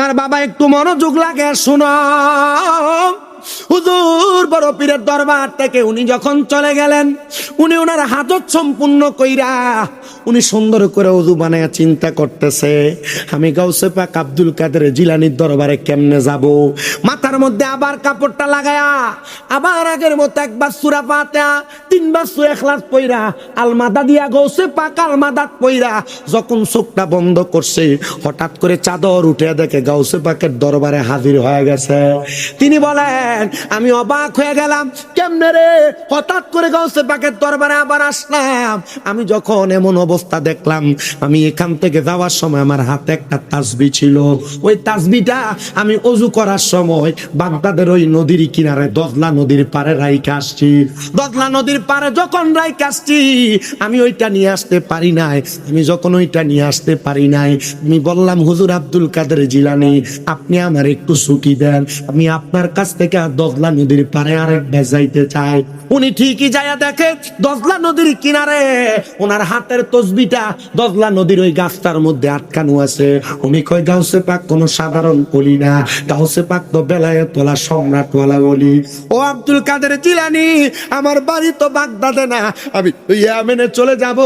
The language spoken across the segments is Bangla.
আমার বাবা একটু মনোযোগ লাগে শোনো। হুজুর বড় পীরের দরবার থেকে উনি যখন চলে গেলেন, উনি ওনার হাজত সম্পূর্ণ কইরা উনি সুন্দর করে ওযু বানায়া চিন্তা করতেছে, আমি গাউসে পাক আব্দুল কাদের জিলানীর দরবারে কেমনে যাব। মাথার মধ্যে আবার কাপড়টা লাগায়া আবার আগের মতো একবার সূরা ফাতিহা, তিনবার সূরা ইখলাস পড়া আলমাদা দিয়া গাউসে পাক আলমাদাত পড়া যখন চোখটা বন্ধ করছে, হঠাৎ করে চাদর উঠে দেখে গাউসে পাকের দরবারে হাজির হয়ে গেছে। তিনি বলেন, আমি অবাক হয়ে গেলাম, কেমনে রে হঠাৎ করে গাউসে পাকের দরবারে আবার আসলাম। আমি যখন এমন অবস্থা দেখলাম, আমি এখান থেকে যাওয়ার সময় আমার হাতে একটা তাসবিহ ছিল, ওই তাসবিহটা আমি ওযু করার সময় বাগদাদের ওই নদীর কিনারে দজলা নদীর পারে রাইখা আসছি। দজলা নদীর পারে যখন রাইখা আসছি, আমি ওইটা নিয়ে আসতে পারি নাই। আমি যখন ওইটা নিয়ে আসতে পারি নাই, আমি বললাম, হুজুর আব্দুল কাদের জিলানী, আপনি আমার একটু ছুটি দেন, আমি আপনার কাছ থেকে দজলা নদীর পারে আরেক যাইতে চাই। উনি ঠিকই যাইয়া দেখে দজলা নদীর কিনারে ওনার হাতের তসবিহটা দজলা নদীর ওই গাছটার মধ্যে আটকানো আছে। উনি কয়, গাউসে পাক কোনো সাধারণ ওলি না, গাউসে পাক তো বেলায়েতওয়ালা সম্রাটওয়ালা ওলি। ও আব্দুল কাদের জিলানী, আমার বাড়ি তো বাগদাদে না, আমি ইয়েমেনে চলে যাব।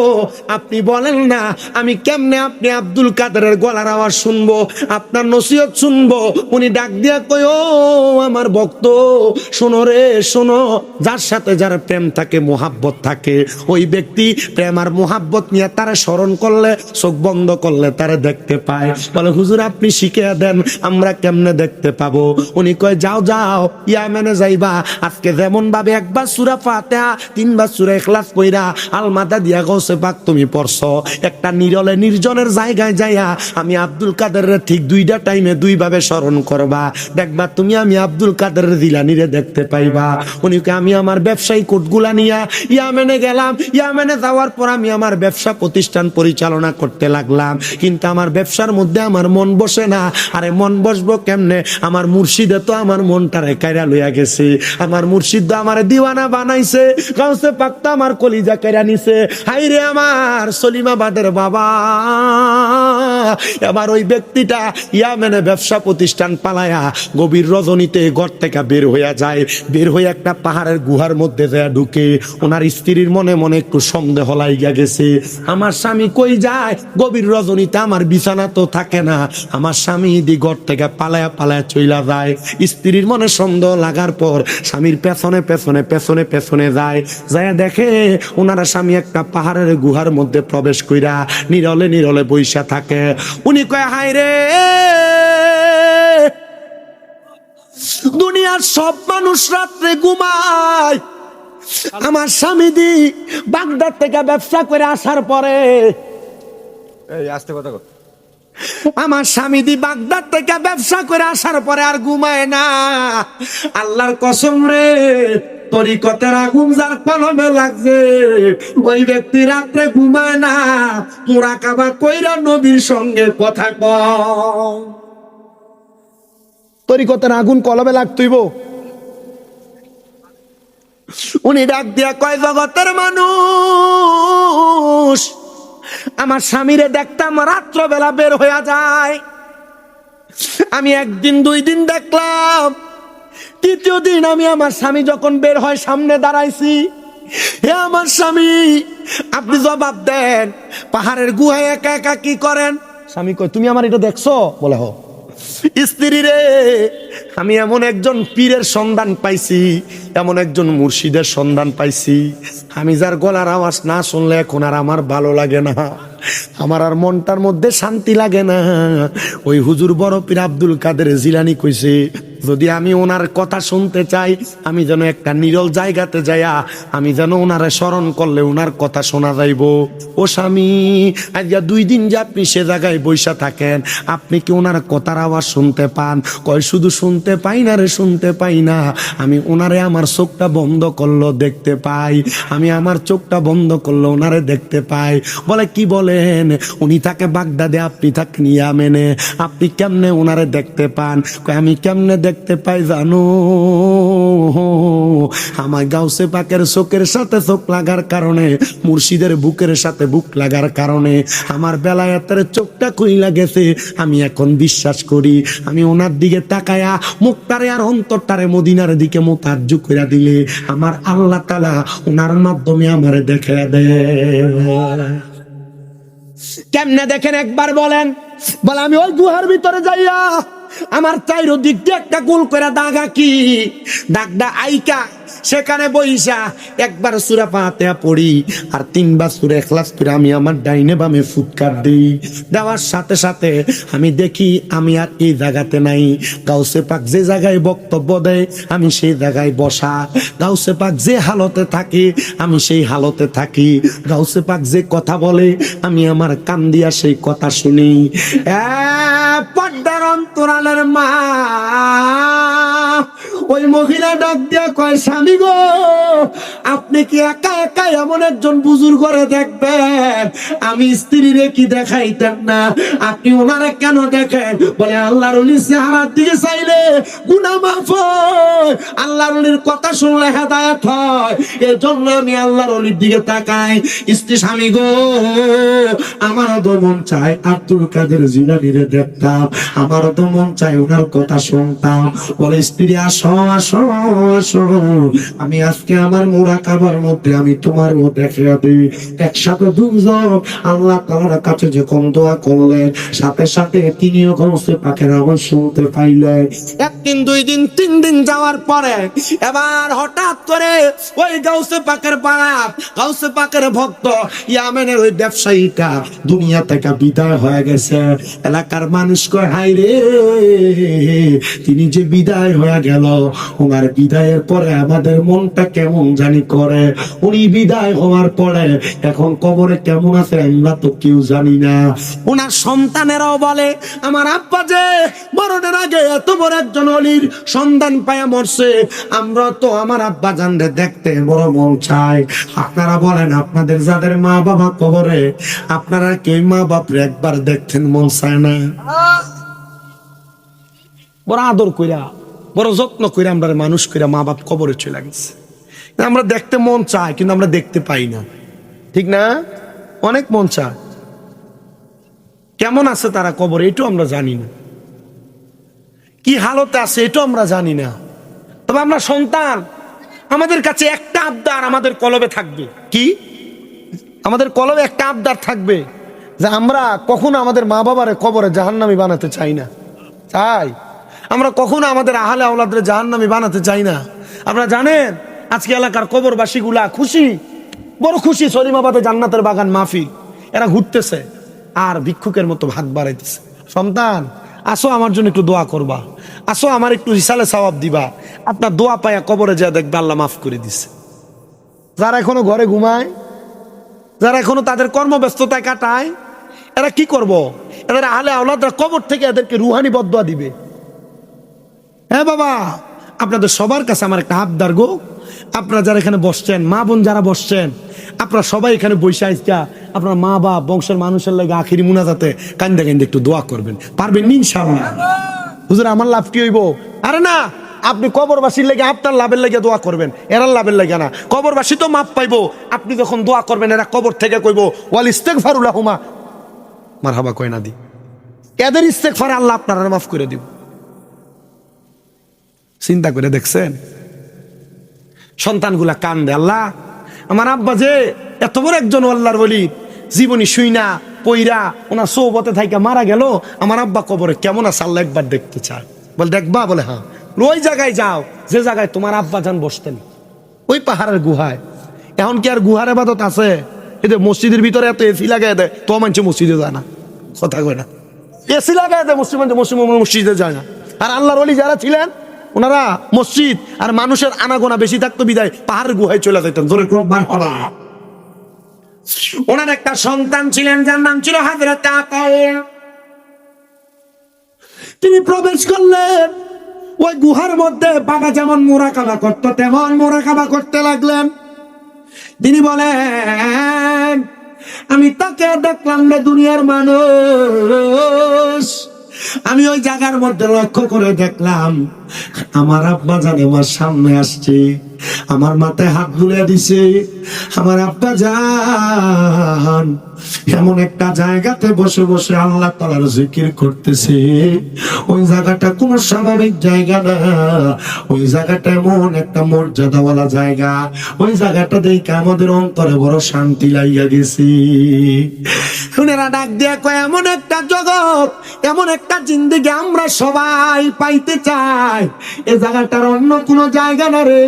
আপনি বলেন না আমি কেমনে আপনি আব্দুল কাদেরের গলার আওয়াজ শুনবো, আপনার নসিহত শুনবো। উনি ডাক দিয়া কয়, ও আমার ভক্ত, শোনো রে শোনো, যার সাথে যার প্রেম থাকে, মোহাব্বত থাকে, ওই ব্যক্তি প্রেম আর মোহাব্বত নিয়ে তারা স্মরণ করলে, চোখ বন্ধ করলে তারা দেখতে পায়। বলে, হুজুর আপনি শিখিয়ে দেন, আমরা কেমনে দেখতে পাবো? উনি কয়, যাও যাও ইয়েমেনে যাইবা, আজকে যেমন ভাবে একবার সূরা ফাতিহা, তিনবার সূরা ইখলাস পড়া আলমাদা দিয়া গাউসে পাক তুমি পড়ছো, একটা নিরলে নির্জনের জায়গায় যাইয়া আমি আব্দুল কাদেরের ঠিক দুইটা টাইমে দুই ভাবে স্মরণ করবা, দেখবা তুমি আমি আব্দুল কাদের জিলানীরে দেখতে পাইবা। উনি কয়, আমি আমার ব্যবসায়ী কোটগুলা নিয়ে ইয়েমেনে গেলাম। ইয়েমেনে যাওয়ার পর আমি আমার ব্যবসা প্রতিষ্ঠান পরিচালনা করতে লাগলাম, কিন্তু আমার ব্যবসার মধ্যে আমার মন বসে না। আরে মন বসবো কেমনে? আমার মুর্শিদে তো আমার মনটারে কাইরা লইয়া গেছে, আমার মুর্শিদ তো আমার দিওয়ানা বানাইছে, গাউসে পাক তো আমার কলিজা কাইরা নিছে। হাইরে আমার সলিমাবাদের বাবা। এবার ওই ব্যক্তিটা ইয়েমেনে ব্যবসা প্রতিষ্ঠান পালায়া গভীর রজনীতে ঘর থেকে বের হইয়া যায়, বের হয়ে একটা পাহাড়ের গুহার মধ্যে যায় ঢুকে। ওনার স্ত্রীর মনে মনে একটু সন্দেহ লাইগা গেছে, আমার স্বামী কই যায়? গভীর রজনীতে আমার বিছানা তো থাকে না, আমার স্বামী দি ঘর থেকে পালায়া পালায়া চইলা যায়। স্ত্রীর মনে সন্দেহ লাগার পর স্বামীর পেছনে পেছনে পেছনে পেছনে যায়, যায় দেখে ওনারা স্বামী একটা পাহাড়ের গুহার মধ্যে প্রবেশ কইরা নিরলে নিরলে বইসা থাকে। উনি কয়, হায় রে, দুনিয়ার সব মানুষ রাত্রে ঘুমায়, আমার স্বামী দি বাগদাদ থেকে ব্যবসা করে আসার পরে, আস্তে কথা কর, আমার স্বামী দি বাগদাদ থেকে ব্যবসা করে আসার পরে আর ঘুমায় না। আল্লাহর কসম রে, তরিকতের আগুন যার কলমে লাগছে, ওই ব্যক্তি রাত্রে ঘুমায় না, মুরাকাবা কইরা নবীর সঙ্গে কথা কয়। তরিকতের আগুন কলমে লাগতইব। উনি ডাক দিয়া কয়, জগতের মানুষ, আমার স্বামীরে দেখতাম রাত্রবেলা বের হইয়া যায়, আমি একদিন দুই দিন দেখলাম, তৃতীয় দিন আমি আমার স্বামী যখন বের হয় সামনে দাঁড়াইছি, হে আমার স্বামী আপনি জবাব দেন, পাহাড়ের গুহায় একা একা কি করেন? স্বামী কয়, তুমি আমার এটা দেখছো? বলে, হ। স্ত্রী রে, আমি এমন একজন পীরের সন্ধান পাইছি, এমন একজন মুর্শিদের সন্ধান পাইছি, আমি যার গলার আওয়াজ না শুনলে এখন আর আমার ভালো লাগে না, আমার আর মনটার মধ্যে শান্তি লাগে না। ওই হুজুর বড় পীর আব্দুল কাদের জিলানী কইছে, যদি আমি ওনার কথা শুনতে চাই, আমি যেন একটা নিরল জায়গাতে যাইয়া আমি যেন ওনারে স্মরণ করলে ওনার কথা শোনা যাইব। ও স্বামী, আজকে 2 দিন যে আপনি সে জায়গায় বইসা থাকেন, আপনি কি ওনার কথার আওয়াজ শুনতে পান? কয়, শুধু শুনতে পাই না রে, শুনতে পাই না, আমি ওনারে আমার চোখটা বন্ধ করলো দেখতে পাই, আমি আমার চোখটা বন্ধ করলো ওনারে দেখতে পাই। বলে, কি বলেন? উনি থাকে বাগদাদে, আপনি থাকেন ইয়েমেনে, আপনি কেমনে ওনারে দেখতে পান? কয়, আমি কেমনে দেখতে পাই জানো? আমার গাউসে পাকের চোখের সাথে চোখ লাগার কারণে, মুর্শিদের বুকের সাথে বুক লাগার কারণে আমার বেলায়েতের চোখটা খুইলা গেছে। আমি এখন বিশ্বাস করি, আমি ওনার দিকে তাকায়া মুখটারে আর অন্তরটারে মদিনার দিকে মোতাজ্জু কইরা দিলে আমার আল্লাহ তাআলা ওনার মাধ্যমে আমারে দেখায়া দেয়। কেমনে দেখেন একবার বলেন? বলে আমি ওই গুহার ভিতরে যাইয়া আমার চাইরদিক দিয়ে একটা গোল করে দাগ আঁকি, দাগটা আইকা সেখানে বইসা একবার সূরা ফাতিহা পড়ি আর 3 বার সূরা ইখলাস পড়ে আমি আমার ডাইনে বামে ফুৎকার দেই। দেওয়ার সাথে সাথে আমি দেখি আমি আর এই জায়গাতে নাই। গাউসে পাক যে জায়গায় বক্তব্য দেয় আমি সেই জায়গায় বসা, গাউসে পাক যে হালতে থাকে আমি সেই হালতে থাকি, গাউসে পাক যে কথা বলে আমি আমার কান দিয়া সেই কথা শুনি। পর্দার অন্তরালের মা ওই মহিলা ডাক দিয়া কয়, স্বামী গো, আপনি কি একা একা এমন একজন বুজুর্গ করে দেখবেন? আমি স্ত্রীরে কি দেখাইতেন না? আপনি ওনারে কেন দেখেন? বলে আল্লাহর ওলির চেহারার দিকে চাইলে গুনাহ মাফ হয়, আল্লাহর ওলির কথা শুনলে হেদায়েত হয়, এই জন্য আমি আল্লাহর ওলির দিকে তাকাই। স্ত্রী, স্বামী গো, আমারও তো মন চায় আব্দুল কাদের জিলানীরে দেখতাম, আমারও তো মন চায় ওনার কথা শুনতাম। বলে স্ত্রী, আসো আসো আসো, আমি আজকে আমার মুরাকাবার মধ্যে আমি তোমার দেখিয়ে দিই। একসাথে দুজন আল্লাহ তাআলার কাছে যখন দোয়া করলেন সাথে সাথে তিনিও গাউসে পাকের আওয়াজ শুনতে পাইলেন। 1 দিন 2 দিন 3 দিন যাওয়ার পরে এবার হঠাৎ করে ওই গাউসে পাকের বাপ, গাউসে পাকের ভক্ত ইয়ামেনের ওই ব্যবসায়ীটা দুনিয়া থেকে বিদায় হয়ে গেছে। এলাকার মানুষ কয়, হায় রে, তিনি যে বিদায় হয়ে গেল, ওনার বিদায়ের পরে আমাদের মনটা কেমন জানি করে। উনি বিদায় হওয়ার পরে এখন কবরে কেমন আছে আমরা তো কেউ জানি না। ওনার সন্তানেরাও বলে, আমার আব্বা যে মরণের আগে এত বড় একজন অলির সন্তান পায়া মরছে, আমরা তো আমার আব্বা জানরে দেখতে বড় মন চাই। আপনারা বলেন, আপনাদের যাদের মা বাবা কবরে, আপনারা কে মা বাপরে একবার দেখতেন মন চায় না? বড় আদর কইরা, বড় যত্ন কইরা আমরা মানুষ কইরা মা বাপ কবরে চলে গেছে। আমরা দেখতে মন চায় কিন্তু আমরা দেখতে পাই না, ঠিক না? অনেক মন চায়। কেমন আছে তারা কবরে এটাও আমরা জানি না, কি হালতে আছে এটাও আমরা জানি না। তবে আমরা সন্তান, আমাদের কাছে একটা আবদার আমাদের কলবে থাকবে। কি? আমাদের কলবে একটা আবদার থাকবে যে আমরা কখনো আমাদের মা বাবারে কবরে জাহান্নামী বানাতে চাই না। চাই আমরা কখনো আমাদের আহলে আওলাদের জাহান্নামী বানাতে চাই না। আপনারা জানেন আজকে এলাকার কবরবাসী গুলা খুশি, বড় খুশি, সলিমাবাদে জান্নাতের বাগান মাহফিল, এরা ঘুরতেছে আর ভিক্ষুকের মতো ভাত বাড়াইতেছে। সন্তান, আসো আমার জন্য একটু দোয়া করবা, আসো আমার একটু রিসালে সওয়াব দিবা। আপনার দোয়া পায়া কবরে যা দেখবে আল্লাহ মাফ করে দিছে। যারা এখনো ঘরে ঘুমায়, যারা এখনো তাদের কর্মব্যস্ততায় কাটায়, এরা কি করব? এদের আহলে আওলাদরা কবর থেকে এদেরকে রুহানি বদদোয়া দিবে। হ্যাঁ বাবা, আপনাদের সবার কাছে আমার একটা আবদার গো, আপনারা যারা এখানে বসছেন, মা বোন যারা বসছেন, আপনারা সবাই এখানে বসে আইসা আপনার মা বাপ বংশের মানুষের লাগে আখিরি মুনাজাতে কান্দে কান্দে একটু দোয়া করবেন। পারবেন ইনশাআল্লাহ? হুজুর আমার লাভ কি হইব? আরে না, আপনি কবরবাসীর লেগে আপনার লাভের লেগে দোয়া করবেন, এরার লাভের লেগে না। কবরবাসী তো মাপ পাইবো, আপনি যখন দোয়া করবেন এরা কবর থেকে কইব ওয়াল ইস্তেগফারু লাহুমা, মারহাবা কয় না দি, এদের ইস্তেগফারে আল্লাহ আপনারা মাফ করে দিব। চিন্তা করে দেখছেন? সন্তানগুলা কান্দে, আল্লাহ আমার আব্বা যে এত বড় একজন আল্লাহর ওলি, জীবনী শুইনা পইরা ওনার সোহবতে থাইকা মারা গেল, আমার আব্বা কবরে কেমন আছে আল্লাহ একবার দেখতে চায়। বল দেখবা? বলে হ্যাঁ। ওই জায়গায় যাও যে জায়গায় তোমার আব্বা যান বসতেন, ওই পাহাড়ের গুহায়। এখন কি আর গুহার ইবাদত আছে? এই যে মসজিদের ভিতরে এত এসি লাগাই দেয়, তো মানছে মসজিদে যায় না, কথা কয় না, এসি লাগাই দেয় মসজিদে যায় না। আর আল্লাহর ওলি যারা ছিলেন ওনারা মসজিদ আর মানুষের আনাগোনা বেশি থাকতো বিদায় পাহাড়ের গুহায় চলে যেতেন। ওনার একটা সন্তান ছিলেন যার নাম ছিল হযরত আকাল। তিনি প্রবেশ করলেন ওই গুহার মধ্যে, বাবা যেমন মুরাকাবা করতো তেমন মুরাকাবা করতে লাগলেন। তিনি বলেন, আমি তাকে দেখলাম রে দুনিয়ার মানুষ, আমি ওই জায়গার মধ্যে লক্ষ্য করে দেখলাম আমার আব্বা জান আমার সামনে আসছে, আমার মাথায় হাত বুলিয়ে দিছে। আমার আব্বা জান এমন একটা জায়গাতে বসে বসে আল্লাহ তাআলার জিকির করতেছে। ওই জায়গাটা কোন স্বাভাবিক জায়গা না, ওই জায়গাটা এমন একটা মর্যাদাওয়ালা জায়গা। ওই জায়গাটা দেখে আমাদের অন্তরে বড় শান্তি লাগিয়া গেছে। উনারা ডাক দিয়া কয়, এমন একটা জগৎ, এমন একটা জিন্দেগি আমরা সবাই পাইতে চাই। এই জায়গাটার অন্য কোন জায়গা না রে,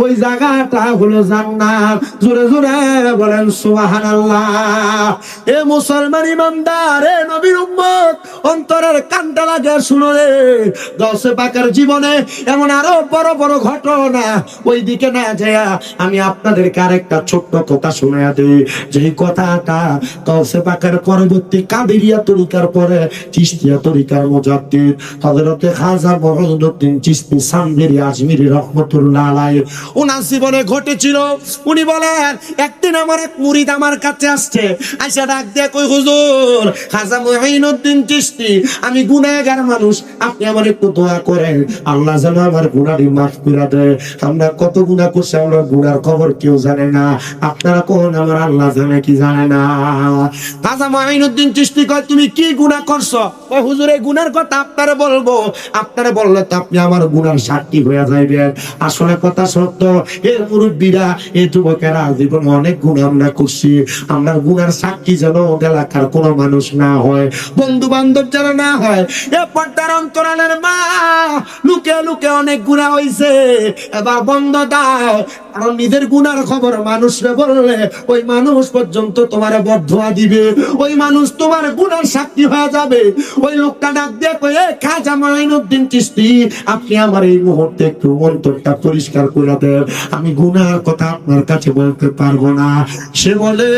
ওই জায়গাটা হলো জান্নাত। জোরে জোরে বলেন সুবহানাল্লাহ। এ মুসলমান ইমানদার, এ নবীর উম্মত, অন্তরের কানটা লাগে শুনো রে। গাউসে পাকের জীবনে এমন আরো বড় বড় ঘটনা, ওই দিকে না যায় আমি আপনাদেরকে আরেকটা ছোট্ট কথা শোনায়া দিই। যেই কথাটা গাউসে পাকের পরবর্তী কাদেরিয়া তরিকার পরে চিশতিয়া তরিকার মুজাদ্দিদ হযরতে খাজা মঈনুদ্দিন চিশতি সামভীরি আজমিরি রহমাতুল্লাহ আলাইহি ওনার জীবনে ঘটেছিল। উনি বলেন, একদিন আমার এক মুরিদ আমার কাছে আসছে, আইসা ডাক দিয়ে কই, হুজুর খাজা মঈনুদ্দিন চিশতি, আমি গুনাহগার মানুষ, আপনি আমার একটু দোয়া করেন, আল্লাহ যেন আমার গুনাহটি মাফ করে দেয়। আমরা কত গুনাহ করছি, আমরা গুনার খবর কেউ জানে না, আপনারা কোন আমার আল্লাহ জানে কি জানে না। খাজা মঈনুদ্দিন চিশতি কয়, তুমি কি গুনাহ করছো? ওই হুজুর এই গুনার কথা আপনারে বলবো, আপনারে বললে তো আপনি আমার গুনার সাক্ষী হয়ে যাইবেন। আসলে কথা সত্য, এ মুরব্বীরা, এ যুবকেরা জীবন অনেক গুনাহ আমরা করছি, আমরা গুনার সাক্ষী যেন এলাকার কোনো মানুষ না হয়, বন্ধু বান্ধব যেন না হয়। এ পর্দার অন্তরালের মা, লুকে লুকে অনেক গুনাহ হইছে, এবার বন্ধ দাও, কারণ নিজের গুনার খবর মানুষরে বললে ওই মানুষ পর্যন্ত তোমার বদদুয়া দিবে, ওই মানুষ তোমার গুনার সাক্ষী হয়ে যাবে। ওই লোকটা ডাক দিয়ে কয়ে, খাজা মঈনুদ্দিন চিশতি, আপনি আমার এই মুহূর্তে একটু অন্তরটা পরিষ্কার করে দেন, আমি গুনার কথা আপনার কাছে বলতে পারবো না। সে বলে,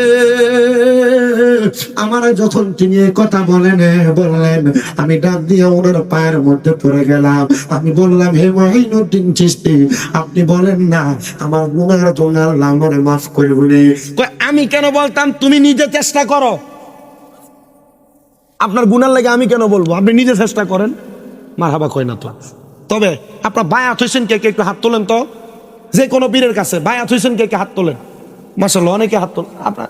আমার যখন তিনি এই কথা বললেন, আমি ডাক দিয়ে ওনার পায়ের মধ্যে পড়ে গেলাম। আমি বললাম, হে মঈনুদ্দিন চিশতি, আপনি বলেন না আমার গুনার জন্য আল্লাহ আমারে মাফ করে বলে। আমি কেন বলতাম, তুমি নিজে চেষ্টা করো। আপনার গুনার লাগে আমি কেন বলবো, আপনি নিজে চেষ্টা করেন। মারহাবা কয় না তো। তবে আপনার বায়াত হইছেন কে কে, একটু হাত তোলেন তো। যে কোনো পীরের কাছে বায়াত হইছেন কে কে, হাত তোলেন। মাশাআল্লাহ, অনেকে হাত তোলেন। আপনার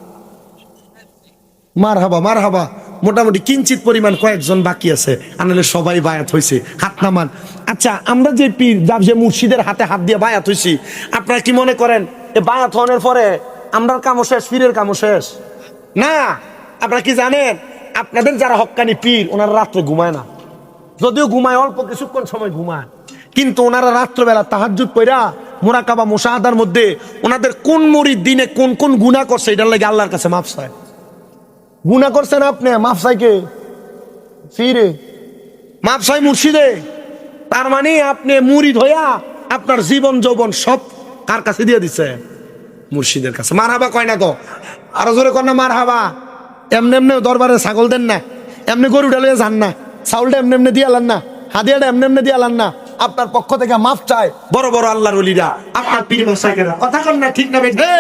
মারহাবা মারহাবা, মোটামুটি কিঞ্চিত পরিমাণ কয়েকজন বাকি আছে, আনলে সবাই বায়াত হইছে, হাত নামান। আচ্ছা, আমরা যে পীর যে মুর্শিদের হাতে হাত দিয়ে বায়াত হইছি, আপনারা কি মনে করেন এ বায়াত হওয়ার পরে আমরার কামও শেষ, পীরের কামও শেষ? না। আপনারা কি জানেন, আপনাদের যারা হক্কানি পীর, ওনারা রাত্রে ঘুমায় না। যদিও ঘুমায় অল্প কিছুক্ষণ সময় ঘুমায়, কিন্তু ওনারা রাত্রবেলা তাহাজ্জুদ পড়া মুরাকাবা মুশাহাদার মধ্যে ওনাদের কোন মুরিদ দিনে কোন কোন গুনাহ করছে এটার লাগে আল্লাহর কাছে মাফ চায়। গুনাহ করছেন আপনি, মাফ চাই কে? ফিরে মাফ চাই মুর্শিদে। তার মানে আপনি মুরিদ হইয়া আপনার জীবন যৌবন সব কার কাছে দিয়ে দিচ্ছে? মুর্শিদের কাছে। মারহাবা কয় না তো? আরো জোরে কর না মারহাবা। এমনি এমনি দরবারে ছাগল দেন না, এমনি গরুটা লইয়া যান না, চাউলটা এমনি এমনি দিয়ে আলান না, হাদিয়াটা এমনি এমনি দিয়ে আলান না। আপনার পক্ষ থেকে মাফ চায় বড় বড় আল্লাহর ওলিরা, আপনার পীর মাশায়েখরা। কথা কন না, ঠিক না বেঠে?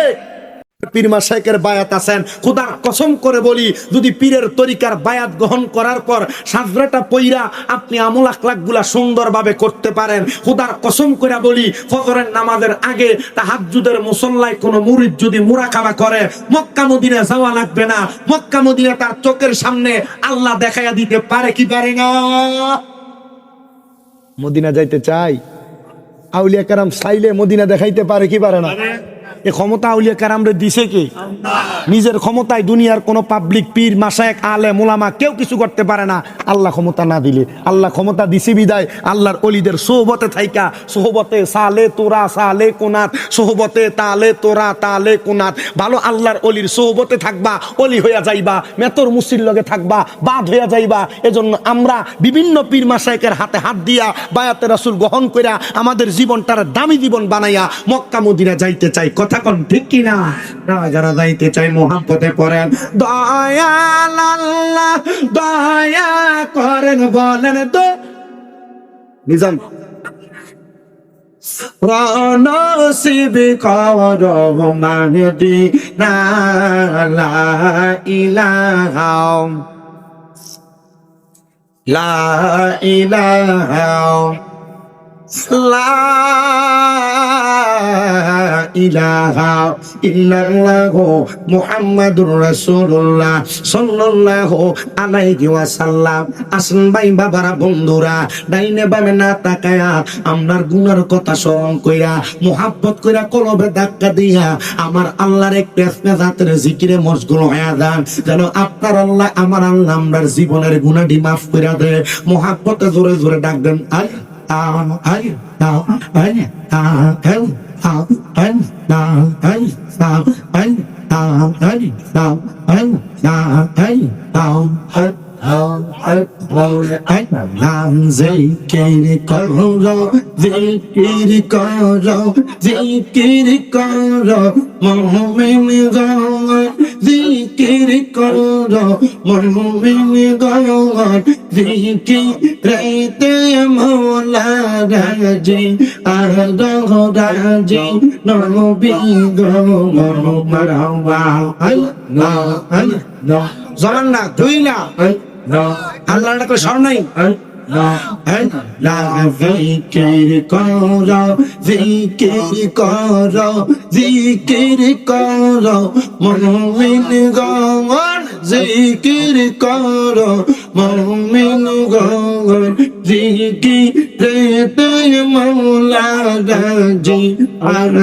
পীর মাশায়েখের বায়াত আছেন, খোদার কসম করে বলি, যদি পীরের তরিকার বায়াত গ্রহণ করার পর সাজরাটা পইরা আপনি আমল আখলাক গুলা সুন্দরভাবে করতে পারেন, খোদার কসম করে বলি, ফজরের নামাজের আগে তাহাজ্জুদের মুসল্লায় কোনো মুরিদ যদি মুরাকাবা করে, মক্কা মদিনা যাওয়া লাগবে না। মক্কা মদিনা তার চোখের সামনে আল্লাহ দেখাইয়া দিতে পারে কি পারে না? মদিনা যাইতে চাই, আউলিয়া কারাম চাইলে মদিনা দেখাইতে পারে কি পারে না? এ ক্ষমতা আউলিয়া কারামরে দিছে কি? নিজের ক্ষমতায় দুনিয়ার কোন পাবলিক পীর মাশায়েখ আলেম ওলামা কেউ কিছু করতে পারে না, আল্লাহ ক্ষমতা না দিলে। আল্লাহ ক্ষমতা দিছে বিদায় আল্লাহর ওলিদের সোহবতে থাইকা, সোহবতে সালে তোরা সালে কোনাত, সোহবতে তালে তোরা তালে কোনাত, ভালো আল্লাহর ওলির সোহবতে থাকবা, ওলি হইয়া যাইবা, মেতর মুসির লগে থাকবা, বাদ হইয়া যাইবা। এজন্য আমরা বিভিন্ন পীর মাশায়েখের হাতে হাত দিয়া বায়াতে রাসূল গ্রহণ কইরা আমাদের জীবনটার দামি জীবন বানাইয়া মক্কা মদিনা যাইতে চাই। কথা কোন ঠিক কি না? যারা যাইতে চাই মুহাব্বতে পড়েন, দয়াল আল্লাহ দয়া করেন, বলেন তো নিজাম নসিব করো মদিনা লা ইলাহা। লা ইলাহা লা ইলাহা ইল্লাল্লাহু মুহাম্মাদুর রাসূলুল্লাহ সাল্লাল্লাহু আলাইহি ওয়াসাল্লাম। আসেন ভাই বাবারা বন্ধুরা, ডাইনে বামে না তাকায়া আমরার গুনার কথা স্মরণ কইরা মুহাব্বত কইরা কলবে ধাক্কা দিয়া আমার আল্লাহর একটু ইসতিগফারের জিকিরে মশগুল হয়ে যান, যেন আপনার আল্লাহ আমার আল্লাহ আমরার জীবনের গুনাহটি মাফ কইরা দেয়। মুহাব্বতে জোরে জোরে ডাক দেন, আই আই আই নাম জিকির করো, জিকির করো, জিকির করো মুমিন গণ, জিকির করো মুমিন গণ, জিকিরেতে মওলা রাজি আর রাজি নবী গণ মারহাবা। আল্লাহ আল্লাহ জবান না দুই না আল্লাহর ডাকলে স্মরণ নাই। জিকির করো, জিকির করো, জিকির করো মুমিন গণ, জিকির করো মুমিন গণ, জিকিরেতে মওলা রাজি আর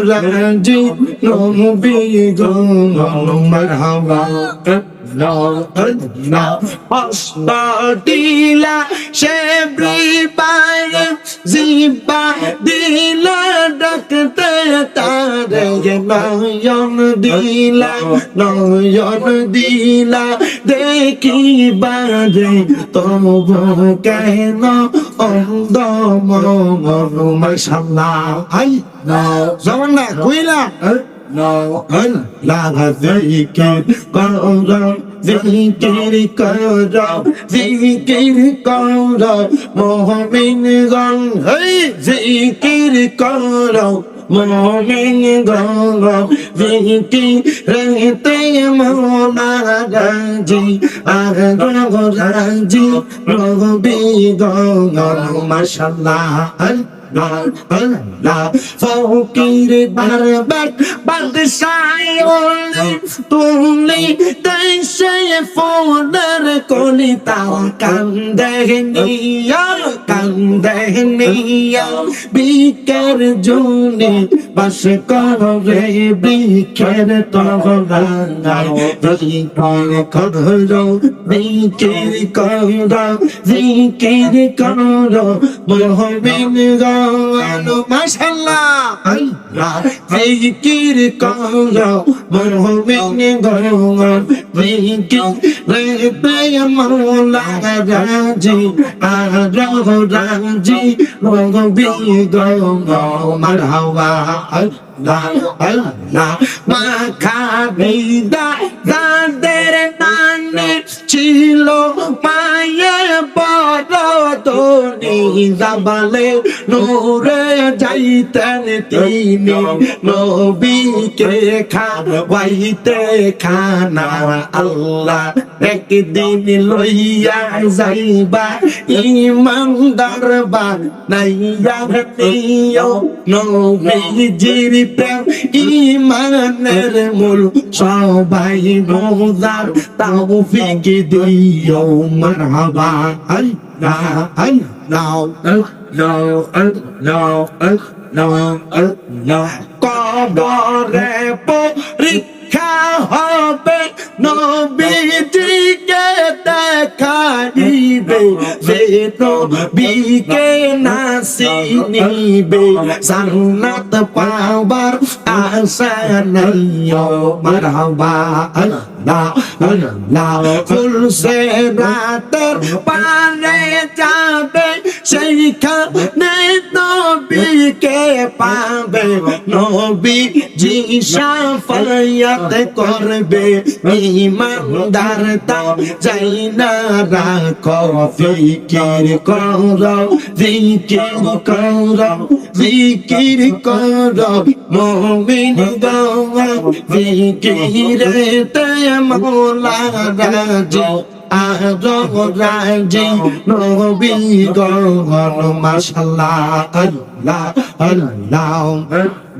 রাজি নবী গণ মারহাবা। Dila everybody ziba dila dakte tare noyon dila dekhi bade tobo keno ondo mo mashallah. Ay no zamana kuila no la zikir karo, zikir karo, zikir karo mu'min gণ, hey zikir karo mu'min gণ, zikirete mawla raji ar raji nabī gণ mashallah. Allah ফকির বারবার বাদশাহ তুমি দেশে ফোনের কলি তাও কান্দে নিয়া বিকের জুনি বাস করে বিকের তগলায় জিকির করো, জিকির করো, জিকির করো মুমিন গণ মাশাআল্লাহ। আল্লাহ জিকির করো মুমিন গণ, জিকিরেতে মওলা রাজি আর রাজি নবী গণ মারহাবা। আল্লাহ আল্লাহ মাখা বিদা যাদের নামে ছিল মায়ের বড় ধনী, জাবালে নূরে যাইতেন তিনি নবীকে খাওয়াইতে খানা। আল্লাহ একদিন লইয়া যাইবা ইমানদার বানাইয়া নিও নবীজির প্রেম ইমানের মূল সবাই বোঝার তৌফিক দিও মারহাবা। আল্লাহ আল্লাহ আল্লাহ আল্লাহ কবরে পরীক্ষা হবে নবীজিকে দেখাইবে, যে নবীকে না চিনিবে জান্নাত পাবার আশা নাই মারহাবা। আল্লাহ আল্লাহ ফুলসে রাতের পারে যাবে সেইখানে নবীকে পাবে, নবীজি শাফায়াত করবে ইমানদার তা যাই না রাখো। জিকির করো, জিকির করো, জিকির করো মুমিন গণ, জিকিরেতে মওলা রাজি আজরাজে নবী গণ মাশাআল্লাহ আল্লাহ আল্লাহ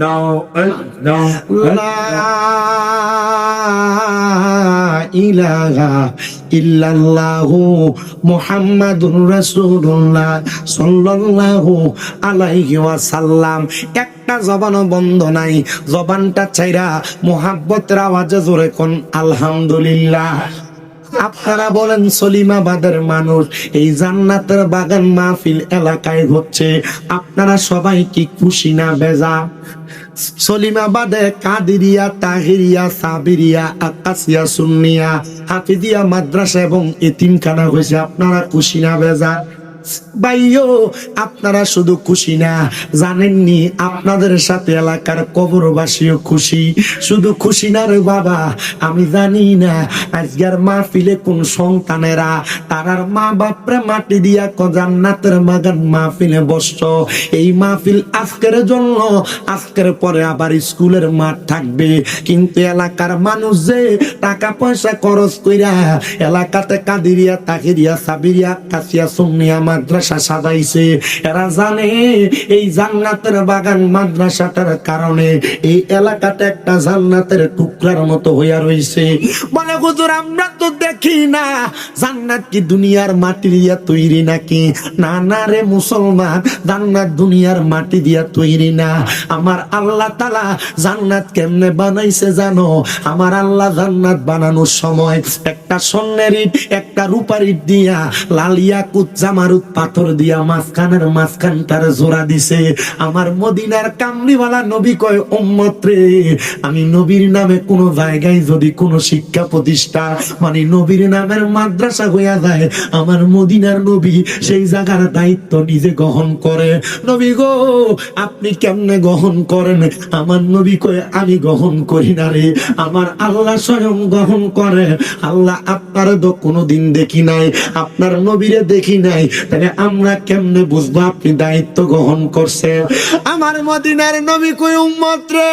লা ইলাহা ইল্লাল্লাহু মুহাম্মাদুর রাসূলুল্লাহ সাল্লাল্লাহু আলাইহি ওয়াসাল্লাম। একটা জবানও বন্ধ নাই, জবানটা চাইরা মুহাব্বতের আওয়াজে জোরে কোন আলহামদুলিল্লাহ। আপনারা বলেন সলিমাবাদের মানুষ এই জান্নাতের বাগান মাহফিল এলাকায় হচ্ছে, আপনারা সবাই কি খুশি না বেজা? সলিমাবাদে কাদিরিয়া, তাহিরিয়া, সাবিরিয়া, আকাশিয়া, সুন্নিয়া, হাফিজিয়া মাদ্রাসা এবং এতিমখানা হয়েছে, আপনারা খুশি না বেজা? ভাইও আপনারা শুধু খুশি না, জানেননি আপনাদের সাথে এলাকার কবরবাসীও খুশি। শুধু খুশি না রে বাবা, আমি জানি না আজকের মাহফিলে কোন সন্তানেরা তারার মা বাপরে মাটি দিয়া জান্নাতের বাগান মাহফিলে বসছ। এই মাহফিল আজকের জন্য, আজকের পরে আবার স্কুলের মাঠ থাকবে, কিন্তু এলাকার মানুষ যে টাকা পয়সা খরচ কইরা এলাকাতে কাদিরিয়া, তাহিরিয়া, সাবিরিয়া, কাসিয়া, সুন্নিয়া মাদ্রাসা সাজাইছে, এরা জানে এই জান্নাতের বাগান মাদ্রাসাটার কারণে এই এলাকাটা একটা জান্নাতের টুকরার মতো হইয়া রইছে। বলে হুজুর আমরা তো দেখি না জান্নাত কি দুনিয়ার মাটি দিয়া তৈরি নাকি? না না রে মুসলমান, জান্নাত দুনিয়ার মাটি দিয়া তৈরি না। আমার আল্লাহ তাআলা জান্নাত কেমনে বানাইছে জানো? আমার আল্লাহ জান্নাত বানানোর সময় একটা স্বর্ণের ইট, একটা রূপার ইট দিয়া, লাল ইয়াকুত জামারুত পাথর দিয়া মাঝখানটার জোড়া দিছে। আমার মদিনার কামলিওয়ালা নবী কয় উম্মত রে, আমি নবীর নামে কোন জায়গায় যদি কোন শিক্ষা প্রতিষ্ঠা মানে নবীর নামের মাদ্রাসা হইয়া যায়, আমার মদিনার নবী সেই জায়গার দায়িত্ব নিজে গ্রহণ করে। নবী গো আপনি কেমনে গ্রহণ করেন? আমার নবী কয় আমি গ্রহণ করি না রে, আমার আল্লাহ স্বয়ং গ্রহণ করে। আল্লাহ আপনার তো কোনোদিন দেখি নাই, আপনার নবীরে দেখি নাই, তাহলে আমরা কেমনে বুঝবো আপনি দায়িত্ব গ্রহণ করছেন? আমার মদিনার নবী কই উম্মত রে,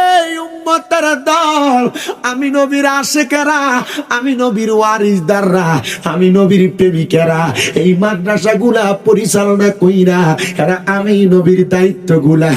এই উম্মতের দল, আমি নবীর আশিকেরা, আমি নবীর ওয়ারিসদাররা, আমি নবীর প্রেমিকেরা এই মাদ্রাসাগুলা পরিচালনা কইরা এরা আমি নবীর দায়িত্বগুলা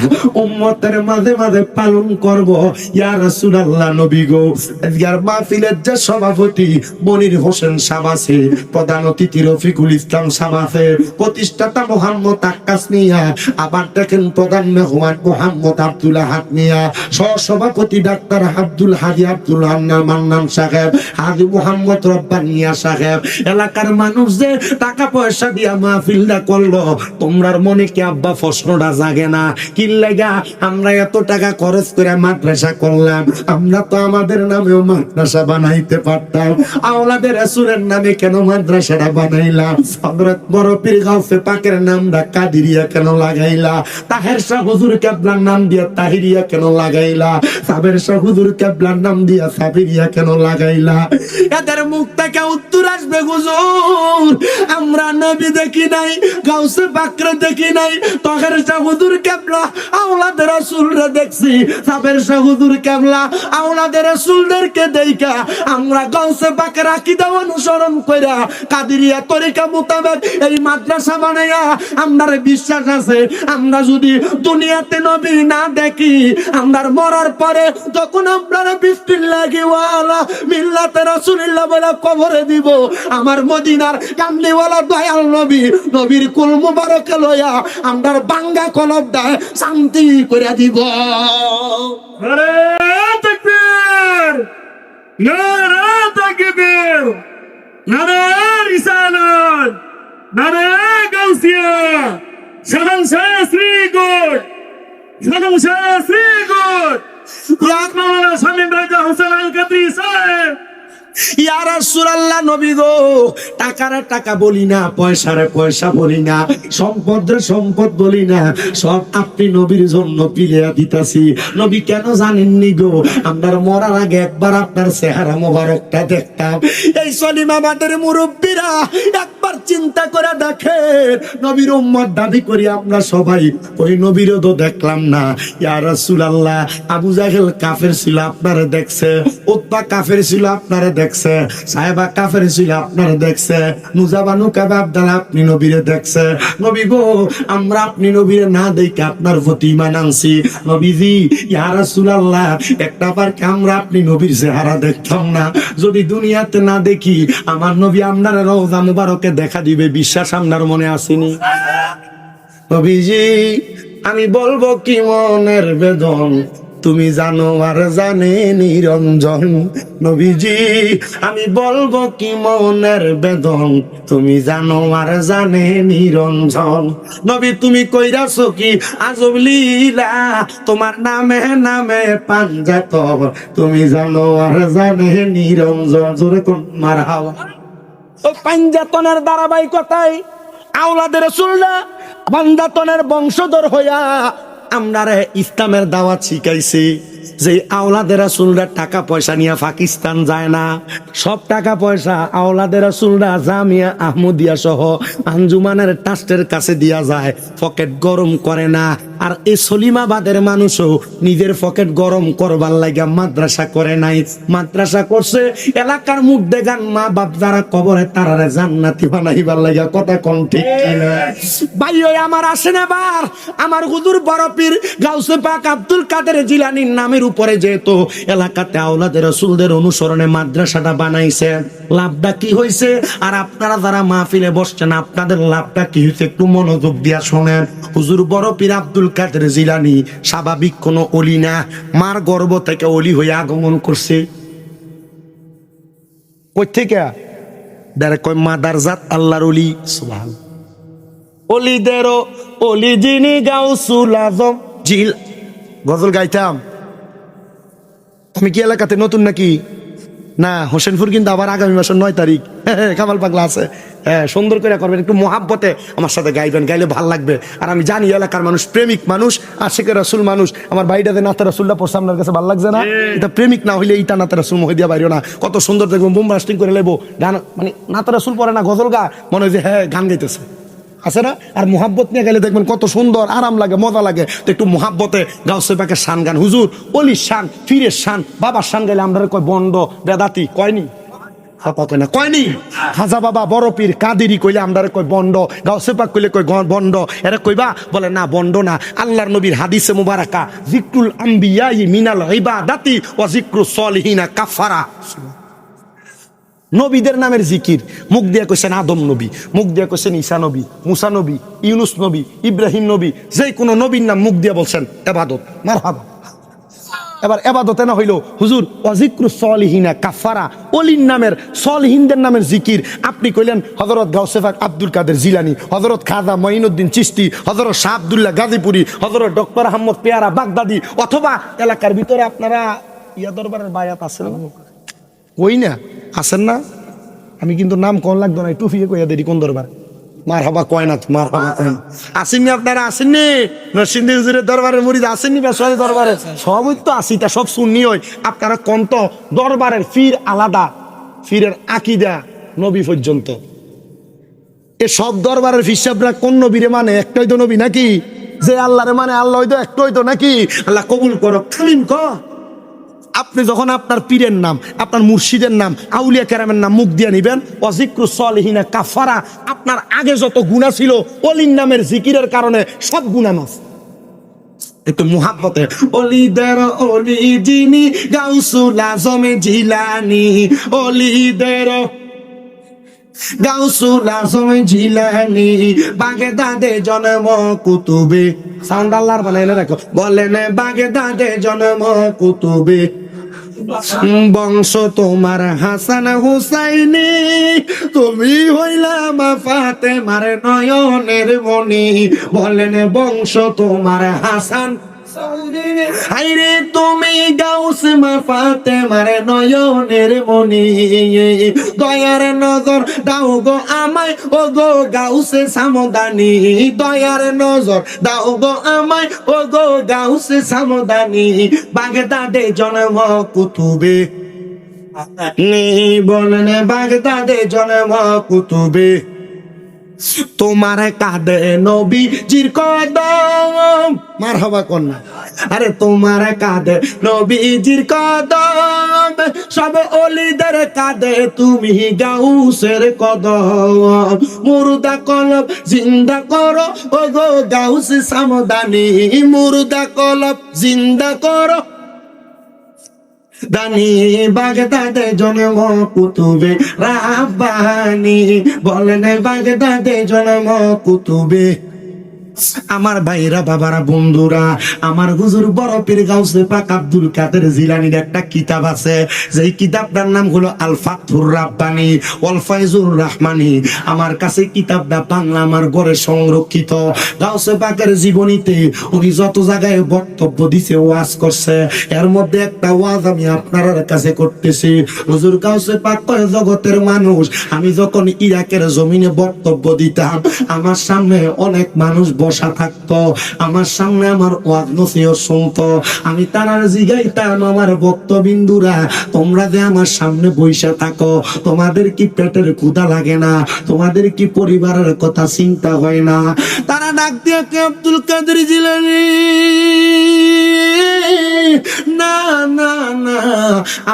উম্মতের মাঝে মাঝে পালন করব। ইয়া রাসূলুল্লাহ নবী গো, আজকের মাহফিলের যে সভাপতি মনির হোসেন সাহেব আছে, প্রধান অতিথি রফিকুল ইসলাম সাহেব আছে, প্রতিষ্ঠাতা মোহাম্মদ আক্কাস মিয়া, আবার দেখেন প্রধান মেহমান মোহাম্মদ আব্দুল আহাদ মিয়া, সহসভাপতি ডাক্তার আব্দুল হাজি আব্দুল হান্নান মান্নান সাহেব, হাজি মোহাম্মদ রব্বানিয়া সাহেব, এলাকার মানুষ যে টাকা পয়সা দিয়া মাহফিলটা করলো, তোমরার মনে কি আব্বা প্রশ্নটা জাগে না? কি লাগা আমরা এত টাকা খরচ করে মাদ্রাসা করলাম? আমরা তো আমাদের নামেও মাদ্রাসা বানাইতে পারতাম, আওলাদের রাসূলের নামে কেন মাদ্রাসাটা বানাইলা? হযরত বড় পীর গাউসে পাকের নামটা কাদিরিয়া কেন লাগাইলা? তাহের শাহ হুজুর কেবলার নাম দিয়া তাহিরিয়া কেন লাগাইলা? সাবের শাহ হুজুর কেবলার নাম দিয়া সাবিরিয়া কেন লাগাইলা? এদের মুখ থেকে উত্তর আসবে হুজুর আমরা নবী দেখি নাই, গাউসে পাকরে দেখি নাই, তাহের শাহ হুজুর কেবলা আওলাদের রাসূলরে দেখছি, সাবের শাহ হুজুর কেবলা আওলাদের রাসূলদেরকে দেইখা আমরা গাউসে পাকের আকীদা অনুসরণ কইরা কাদিরিয়া তরিকা মোতাবেক এই মাদ্রাসা বানাইয়া আমরার বিশ্বাস আছে আমরা যদি দুনিয়াতে নবী না দেখি, আমরার মরার পরে যখন আপনারা বিসমিল্লাহি ওয়ালা মিল্লাতে রাসূলুল্লাহ বলে কবরে দিব, আমার মদিনার কামলিওয়ালা দয়াল নবী নবীর কুল মুবারকে লইয়া আমরার বাঙ্গা কলবটা শান্তি করে দিব। নারে তাকবীর, নারে তাকবীর, নারে রিসালাত, নারে গাউসিয়া, শাহ শ্রীগড়, শাহ শ্রীগড়, মাওলানা শামীম রাজা হোসেন আল কাদরি সাহেব, ইয়া রাসূলুল্লাহ নবী গো, টাকারে টাকা বলি না, পয়সারে পয়সা বলি না, সম্পদরে সম্পদ বলি না, সব আপনি নবীর জন্য পিলিয়া দিতাছি। নবী কেন জানেননি গো, আপনার মরার আগে একবার আপনার চেহারা মোবারকটা দেখতাম। এই সলিমাবাদের মুরব্বীরা একবার চিন্তা করে দেখেন, নবীর উম্মত দাবি করি আমরা সবাই, ওই নবীরও তো দেখলাম না। ইয়া রাসূলুল্লাহ, আবু জাহেল কাফের ছিল, আপনারে দেখছে। উতবা কাফের ছিল, আপনারে দেখছে। সাহেবা কাফের ছিল, আপনারে দেখছে। নুজাবানু কাবা আব্দুল্লাহ, আপনি নবীরে দেখছে। নবী গো, আমরা আপনি নবীরে না দেখে আপনার প্রতি ঈমান আনছি। নবীজি, ইয়া রাসূলুল্লাহ, একটা বার কি আমরা আপনি নবীর চেহারা দেখতাম না? যদি দুনিয়াতে না দেখি, আমার নবী আপনার রওজা মুবারকে দেখা দিবে, বিশ্বাস আপনার মনে আসেনি? নবীজি, আমি বলবো কি মনের বেদন, তুমি জানো আর জানে নিরঞ্জন। নবীজি, আমি বলবো কি মনের বেদন, তুমি জানো আর জানে নিরঞ্জন। নবী, তুমি কইরাছো কি আজব লীলা, তোমার নামে নামে পাঞ্জাতন, তুমি জানো আর জানে নিরঞ্জন। জোরে কোন মারহাবা। ও পাঞ্জাতনের ধারাবাহিকতায় আওলাদের রাসূলরা পাঞ্জাতনের বংশধর হইয়া আমরারে ইসলামের দাওয়াত শিখাইছে। যে আওলাদের রাসূলরা টাকা পয়সা নিয়ে পাকিস্তান যায় না, সব টাকা পয়সা আওলাদের রাসূলরা জামিয়া আহমদিয়া সহ আঞ্জুমানের ট্রাস্টের কাছে দিয়া যায়, পকেট গরম করে না। আর এই সলিমাবাদের মানুষও নিজের পকেট গরম করবার লাগা মাদ্রাসা করে নাই, মাদ্রাসা করছে এলাকার মুখ দেখান মা বাপ যারা কবরে তারারে জান্নাতি বানাইবার লাগা। কথা কোন ঠিক কিনা? ভাই ওই আমার আসেন এবার, আমার হুজুর বড় পীর গাউসে পাক আব্দুল কাদের জিলানীর নামের উপরে যেহেতু এলাকাতে আওলাদের রাসূলদের অনুসরণে মাদ্রাসাটা বানাইছে, লাভটা কি হয়েছে? আর আপনারা যারা মাহফিলে বসছেন, আপনাদের লাভটা কি হয়েছে একটু মনোযোগ দিয়া শোনেন। হুজুর বড় পীর আব্দুল কাদের জিলানী স্বাভাবিক কোনো অলি না, মার গর্ভ থেকে অলি হয়ে আগমন করছে। কই থেকে? ডাইরেক্ট কয় মাদারজাত আল্লাহর অলি। সুবহানাল্লাহ। অলিদেরও অলি যিনি গাউসুল আজম জিল। গজল গাইতাম আমি কি এলাকাতে নতুন নাকি? না, হোসেনপুর কিন্তু আবার আগামী মাসের 9 তারিখ কামাল পাগলা আছে। হ্যাঁ, সুন্দর করে করবেন, একটু মোহাব্বতে আমার সাথে গাইবেন, গাইলে ভাল লাগবে। আর আমি জানি এলাকার মানুষ প্রেমিক মানুষ, আশিকে রাসূল মানুষ। আমার বাড়িটাতে নাতে রাসূলটা পড়ছে, আপনার কাছে ভালো লাগছে না? এটা প্রেমিক না হইলে এইটা নাতে রাসূল মহি দিয়া বাইরেও না। কত সুন্দর দেখবেন, বুম ব্লাস্টিং করে লেবো গান, মানে নাতে রাসূল পড়ে না, গজল গা, মনে হয় যে হ্যাঁ গান গাইতেছে, আছে না? আর মোহাব্বত নিয়ে গেলে দেখবেন কত সুন্দর, আরাম লাগে, মজা লাগে। তো একটু মোহাব্বতে গাউসে পাকের শান গান, হুজুর অলির শান, ফিরের শান, বাবার শান গাইলে আমরা কয় বন্ড বেদাতি, কয়নি? না কয়নি? খাজা বাবা বড় পীর কাদেরি কইলে আমরা কই বন্ড, গাউসে পাক কইলে কই বন্ড। এরা কইবা বলে না বন্ড না। আল্লাহর নবীর হাদিসে মুবারাকা, যিকরুল আম্বিয়া মিনাল ইবাদাতি ওয়া যিকরুস সলিহিনা কাফারা। নবীদের নামের জিকির মুখ দিয়ে কইছেন আদম নবী, মুখ দিয়ে কইছেন ঈসা নবী, মুসা নবী, ইউনুস নবী, ইব্রাহিম নবী, যে কোনো নবীর নাম মুখ দিয়ে বলছেন ইবাদত। মারহাবা। এবার ইবাদতে না হইলো হুজুর ওয়াজিক্রুস সলিহিনা কাফারা, ওলির নামের সলিহিনদের নামের জিকির আপনি কইলেন হযরত গাউসে পাক আব্দুল কাদের জিলানী, হযরত খাজা মঈনুদ্দিন চিশতি, হযরত শাহ আব্দুল্লাহ গাজীপুরি, হযরত ডক্টর আহমদ পেয়ারা বাগদাদি, অথবা এলাকার ভিতরে আপনারা ইয়া দরবারের বায়াত আছেন না? কই না আছেন না? আমি কিন্তু নাম কোন লাগতো না, টুফিয়ে কইয়া দেরি কোন দরবার। মারহাবা কয় না, মারহাবা কয় না। আসেননি আপনারা? আসেননি? নরসিংদী হুজুরের দরবারের মুরিদ আসেননি? বেসরকারি দরবারে সবই তো আসি, তা সব শুননি হয়। আপনারা কোন তো দরবারের ফির আলাদা, ফিরের আকিদা নবী পর্যন্ত। এ সব দরবারের ফিসাবরা কোন নবীরে মানে? একটাই তো নবী নাকি? যে আল্লাহরে মানে আল্লাহ হয়তো একটাই তো নাকি? আল্লাহ কবুল করো খালিম ক। আপনি যখন আপনার পীরের নাম, আপনার মুর্শিদের নাম, আউলিয়া কেরামের নাম মুখ দিয়ে নিবেন, ওয়াজিক্রুস সলিহিনা কাফারা, আপনার আগে যত গুনাহ ছিল ওলির নামের জিকিরের কারণে সব গুনাহ মাফ। একটু মুহাব্বতে অলিদের অলি যিনি গাউসুল আজম জিলানী, অলিদের গাউসুল আজম জিলানী, বাগদাদে জন্ম কুতুবে। সাউন্ড আল্লাহর বানাইলে রাখো, বলেন বাগদাদে জন্ম কুতুবে, বংশ তোমার হাসান হুসাইনি, তুমি হইলাম ফাতেমার নয়নের মণি। বলেন বংশ তোমার হাসান হাইরে তুমি গাউস মা ফাতেমার নয়নের মনি, দয়ার নজর দাও গো আমায় ও গো গাউসে সামদানি, দয়ার নজর দাও গো আমায় ও গো গাউসে সামদানি, বাগদাদে জন্ম কুতুবে বলেন বাগদাদে জন্ম কুতুবে, তোমার কাঁধে নবীজির কদম, মারহাবা কন্যা, আরে তোমার কাঁধে নবীজির কদম, সব ওলিদের কাঁধে তুমি গাউসের কদম, মুর্দা কলব জিন্দা করো ও গো গাউস সামদানি, মুর্দা কলব জিন্দা করো দানি, বাগদাদে জন্ম কুতুবে রাব্বানি, বলেন বাগদাদে জন্ম কুতুবে। আমার ভাইরা বাবারা বন্ধুরা, আমার হুজুর বড় পীর গাউসে পাক আব্দুল কাদের জিলানীর একটা কিতাব আছে, যেই কিতাবটার নাম হলো আল ফাতহুর রাব্বানি ওয়াল ফায়জুর রহমানি। আমার কাছে কিতাবটা বাংলা আমার ঘরে সংরক্ষিত। গাউসে পাকের জীবনীতে উনি যত জায়গায় বক্তব্য দিছে, ওয়াজ করছে, এর মধ্যে একটা ওয়াজ আমি আপনার কাছে করতেছি। হুজুর গাউসে পাক কয়, জগতের মানুষ, আমি যখন ইরাকের জমিনে বক্তব্য দিতাম, আমার সামনে অনেক মানুষ বসা থাকতো, আমার সামনে আমার ওয়াজ নসিহত শুনতো, আমি তারার জিগাইতাম, আমার বক্তবিন্দুরা, তোমরা যে আমার সামনে বইসা থাকো, তোমাদের কি পেটের ক্ষুধা লাগে না? তোমাদের কি পরিবারের কথা চিন্তা হয় না? তারা ডাক দিয়ে কে আব্দুল কাদের জিলানী, না না না,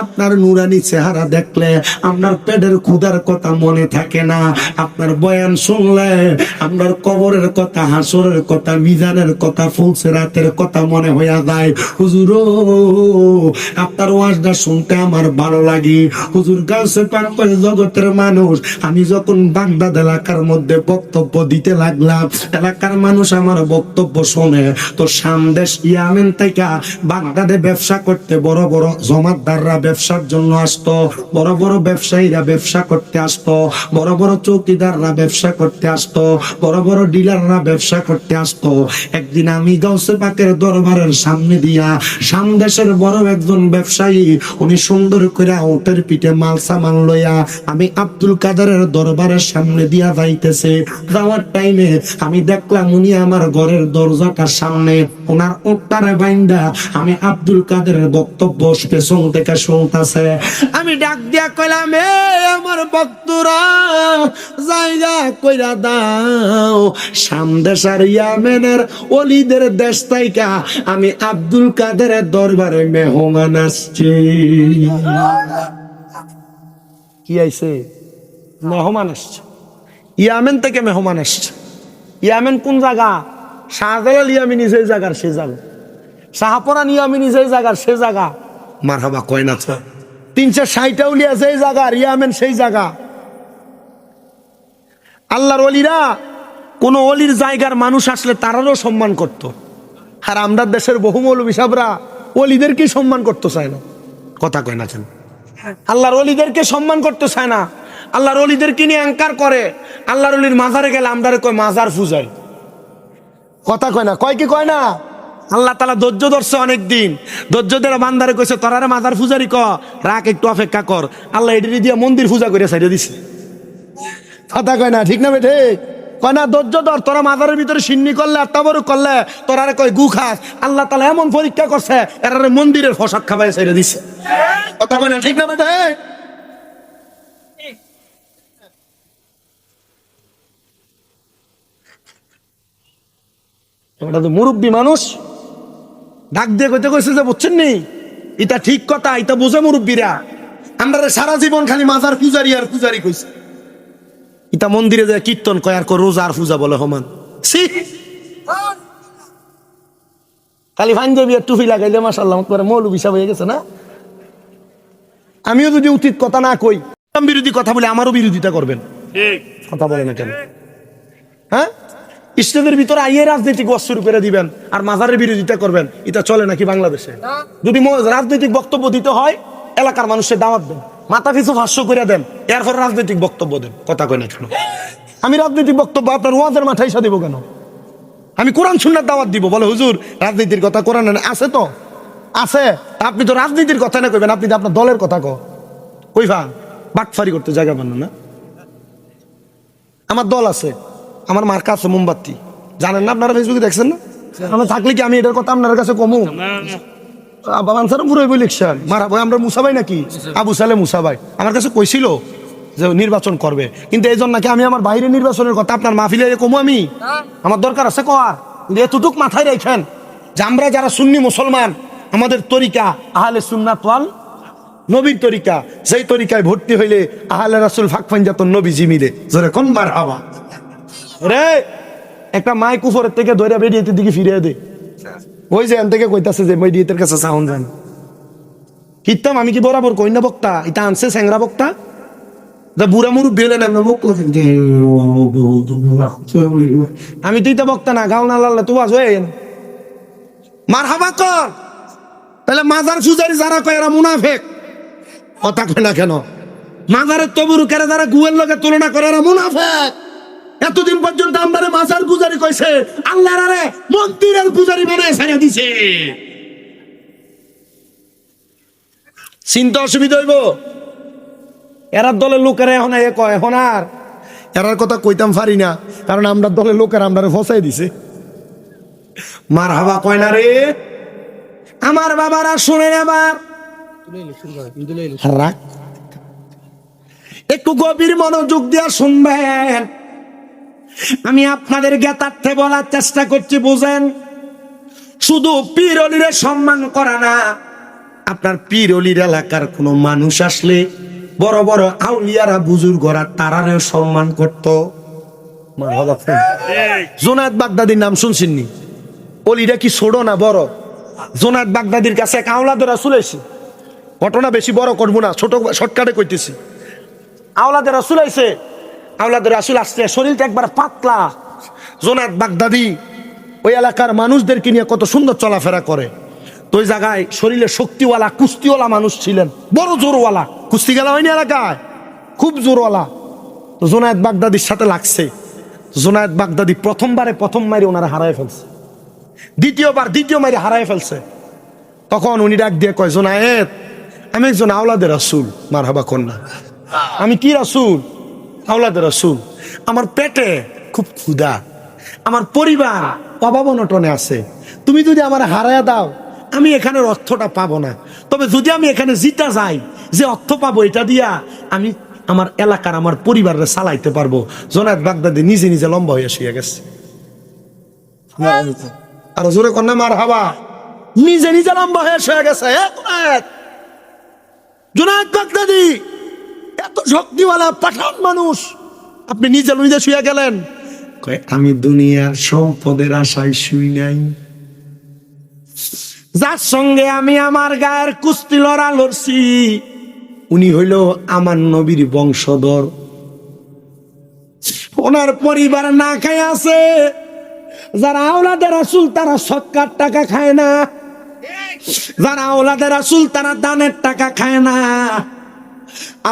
আপনার নুরানি চেহারা দেখলে আপনার পেটের ক্ষুধার কথা মনে থাকে না, আপনার বয়ান শুনলে আপনার কবরের কথা, হাসরের কথা, মিজানের কথা, ফুলসিরাতের কথা মনে হইয়া যায়। হুজুর আপনার ওয়াজটা শুনতে আমার ভালো লাগে। হুজুর গাউসে পাক কয়, জগতের মানুষ, আমি যখন বাগদাদ এলাকার মধ্যে বক্তব্য দিতে লাগলাম, এলাকার মানুষ আমার বক্তব্য শোনে, তো সামদেশ ইয়ামেন থেকে বাগদাদে ব্যবসা করতে বড় বড় জমাতদাররা ব্যবসার জন্য আসতো, বড় বড় ব্যবসায়ীরা ব্যবসা করতে আসতো, বড় বড় চৌকিদাররা ব্যবসা করতে আসতো, বড় বড় ডিলাররা ব্যবসা করতে আসতো। একদিন আমি গাউসে পাকের দরবারের সামনে দিয়া, সামদেশের বড় একজন ব্যবসায়ী, উনি সুন্দর করে উটের পিঠে মাল সামান লইয়া আমি আব্দুল কাদেরের দরবারের সামনে দিয়া যাইতেছে। যাওয়ার টাইমে আমি দেখলাম উনি আমার ঘরের দরজাটার সামনে ওনার উটটারে বাইন্দা আমি আব্দুল কাদেরের বক্তব্য পেছন থেকে শুনতেছে। আমি ডাক দিয়া কইলাম, এ আমার ভক্তরা, জায়গা কইরা দাও, সামদেশ আর ইয়ামেনের ওলিদের দেশ থেকে আমি আব্দুল কাদেরের দরবারে মেহমান আসছি। কি আইছে? মেহমান আসছে, ইয়ামেন থেকে মেহমান আসছে। ইয়ামেন কোন জায়গা? শাহজালাল ইয়ামিনী যে জায়গার সে জায়গা, শাহপরান ইয়ামিনী যে জায়গার সে জায়গা। মারহাবা কয় না তো? 360 আউলিয়া যে জায়গার, ইয়ামেন সেই জায়গা। আল্লাহর ওলিরা, কোন অলির জায়গার মানুষ আসলে তারারও সম্মান করত। আর আমরা দেশের বহু মৌলবী সাহেবরা অলিদেরকে সম্মান করতে চায় না। কথা কয় না কেন? আল্লাহর অলিদেরকে সম্মান করতে চায় না, আল্লাহর অলিদেরকে নিয়ে অ্যাঙ্কার করে। আল্লাহর অলির মাজারে গেলে আমরা কয় মাজার পূজায়। কথা কয় না? কয় কি কয় না? আল্লাহ তাআলা ধৈর্য ধরছে অনেকদিন, ধৈর্য ধরে বান্দারে কইছে, তোরারে মাজার পূজারি ক, রাখ একটু অপেক্ষা কর। আল্লাহ এটি দিয়ে মন্দির পূজা করে ছাইড়ে দিছে। কথা কয় না? ঠিক না বেঠে? কয় না, ধৈর্য ধর, তোরা মাজারের ভিতরে সিন্নি করলে, আত্মাবরুক করলে, তোরারে কয় গু খাস। আল্লাহ তাআলা এমন পরীক্ষা করছে, এরারে মন্দিরের ফসাদ খাবাই ছাইড়ে দিছে। কথা কয় না? ঠিক না বেঠে? ওটা তো মুরব্বী মানুষ, ডাক দিয়ে কইতে কইছে যে, বুঝছেন নি, এটা ঠিক কথা, এটা বোঝে মুরব্বীরা। আমরা সারা জীবন খালি মাজার পূজারি আর পূজারি কইছে, ইটা মন্দিরে যায় কীর্তন কয় আর রোজা আর পূজা বলে সমান। খালি পাঞ্জাবি আর টুপি লাগাইলে মাশাআল্লাহ তোমার মৌলবী সাহেব হয়ে গেছে না। আমিও যদি উচিত কথা না কই, বিরোধী কথা বলে আমারও বিরোধিতা করবেন। কথা বলে না কেন? হ্যাঁ, স্টেজের ভিতরে আইয়ে রাজনৈতিক ওয়াজ শুরু করে দিবেন আর মাজারের বিরোধিতা করবেন, এটা চলে নাকি বাংলাদেশে? যদি রাজনৈতিক বক্তব্য দিতে হয়, এলাকার মানুষের দাওয়াত দেন, মাথা পিছু 500 করে দেন, এরপর রাজনৈতিক বক্তব্য দেন। কথা কয় না কেন? আমি রাজনৈতিক বক্তব্য আপনার ওয়াজের মাথায় এসে দেবো কেন? আমি কোরআন সুন্নাহর দাওয়াত দিব, বলে হুজুর রাজনীতির কথা কোরআন আছে তো আছে, আপনি তো রাজনীতির কথা না কইবেন, আপনি তো আপনার দলের কথা কইবা, বাটফারি করতে জায়গা পান না। আমার দল আছে, আমার মার্কা আছে মোমবাতি, জানেন না আপনারা ফেসবুকে দেখছেন না? আমরা থাকলে কি আমি এটার কথা আপনার কাছে কমু? আমরা মুসাভাই নাকি আবু সালে মুসাভাই আমার কাছে কইছিল যে নির্বাচন করবে, কিন্তু এই জন্য নাকি আমি আমার বাইরে নির্বাচনের কথা আপনার মাহফিলে কমু আমি? আমার দরকার আছে কর, কিন্তু এতটুক মাথায় রাখেন যে আমরা যারা সুন্নি মুসলমান, আমাদের তরিকা আহলে সুন্নাত ওয়াল নবীর তরিকা, সেই তরিকায় ভর্তি হইলে আহলে রাসূল ফাঁক ফাঞ্জাতন নবী জিমিলে জোরে কোন মারহাবা রে। একটা মাইক উপরের থেকে ধরে বেরিয়েতে দিকে ফিরিয়ে দে, ওই যে এন থেকে কইতাছে যে মেডিয়েতের কাছে সাউন্ড যান কিতাম, আমি কি বরাবর কই না বক্তা, এটা আনছে স্যাংরা বক্তা বুড়া মুরব্বী হলেন, আমি তো এটা বক্তা না, গাও না লাল্লা তো আজ মারহাবা কর। তাহলে মাজার পূজারি যারা কয় এরা মুনাফেক, কথা কয় না কেন? মাজারের তবরুকেরা যারা গুয়ের লগে তুলনা করে এরা মুনাফেক। এতদিন পর্যন্ত আমরা মাজার পূজারি কইছে, আল্লাহর আরে মন্দিরের পূজারি বানায় ছেড়ে দিছে। চিন্তা অসুবিধা হইব? এরার দলের লোকেরা এখন কয়, এখন আর এরার কথা কইতাম পারি না, কারণ আমরা দলের লোকেরা আমরা ফসাই দিছে। মারহাবা কয় না রে আমার বাবারা, শুনেন এবার রাখ, একটু গভীর মনোযোগ দিয়া শুনবেন। আমি আপনাদের জ্ঞাতার্থে বলার চেষ্টা করছি, বুঝেন। শুধু পীর অলিরে সম্মান করা না, আপনার পীর অলির এলাকার কোন মানুষ আসলে বড় বড় আউলিয়ারা বুজুর্গরা তারারেও সম্মান করত। জুনায়েদ বাগদাদির নাম শুনছেননি? অলিরা কি ছোট না বড়? জুনায়েদ বাগদাদির কাছে এক আওলাদ রাসূল আইছে, ঘটনা বেশি বড় করবো না, ছোট শর্টকাটে কইতেছি। আওলাদ রাসূল আইছে, আওলাদ রাসূল আসছে, শরীরটা একবার পাতলা। জুনায়েদ বাগদাদি ওই এলাকার মানুষদেরকে নিয়ে কত সুন্দর চলাফেরা করে। তো ওই জায়গায় শরীরে শক্তিওয়ালা কুস্তিওয়ালা মানুষ ছিলেন, বড় জোরওয়ালা, কুস্তি খেলা হয়নি এলাকায়, খুব জোরওয়ালা। তো জুনায়েদ বাগদাদির সাথে লাগছে। জুনায়েদ বাগদাদি প্রথম মাইরে ওনারা হারায় ফেলছে, দ্বিতীয় মাইরে হারায় ফেলছে। তখন উনি ডাক দিয়ে কয়, জুনায়েদ আমি একজন আওলাদের রাসূল। মারহাবা কন্যা, আমি কি রাসূল? আওলাদের রাসূল। আমার পেটে খুব ক্ষুধা, আমার পরিবার অভাব অনটনে আছে, তুমি যদি আমার হারায়া দাও আমি এখানের অর্থটা পাবো না, তবে যদি আমি এখানে জিতা যাই, যে অর্থ পাবো এটা দিয়া আমি আমার এলাকার আমার পরিবারে চালাইতে পারবো। জুনায়েদ বাগদাদি নিজে নিজে লম্বা হয়ে শুয়ে গেছে। আর জোরে কন্যা মারহাবা, নিজে নিজে লম্বা হয়ে শুয়ে গেছে। জুনায়েদ বাগদাদি এত শক্তিওয়ালা পাঠান মানুষ, আপনি নিজে নিজে শুয়ে গেলেন। আমি দুনিয়ার সম্পদের আশায় শুই নাই, যার সঙ্গে আমি আমার গায়ের কুস্তি লড়ছি উনি হইল আমার নবীর বংশধর। ওনার পরিবার না খায় আছে, যারা আওলাদে রাসূল তারা সদকার টাকা খায় না, যারা আওলাদে রাসূল তারা দানের টাকা খায় না।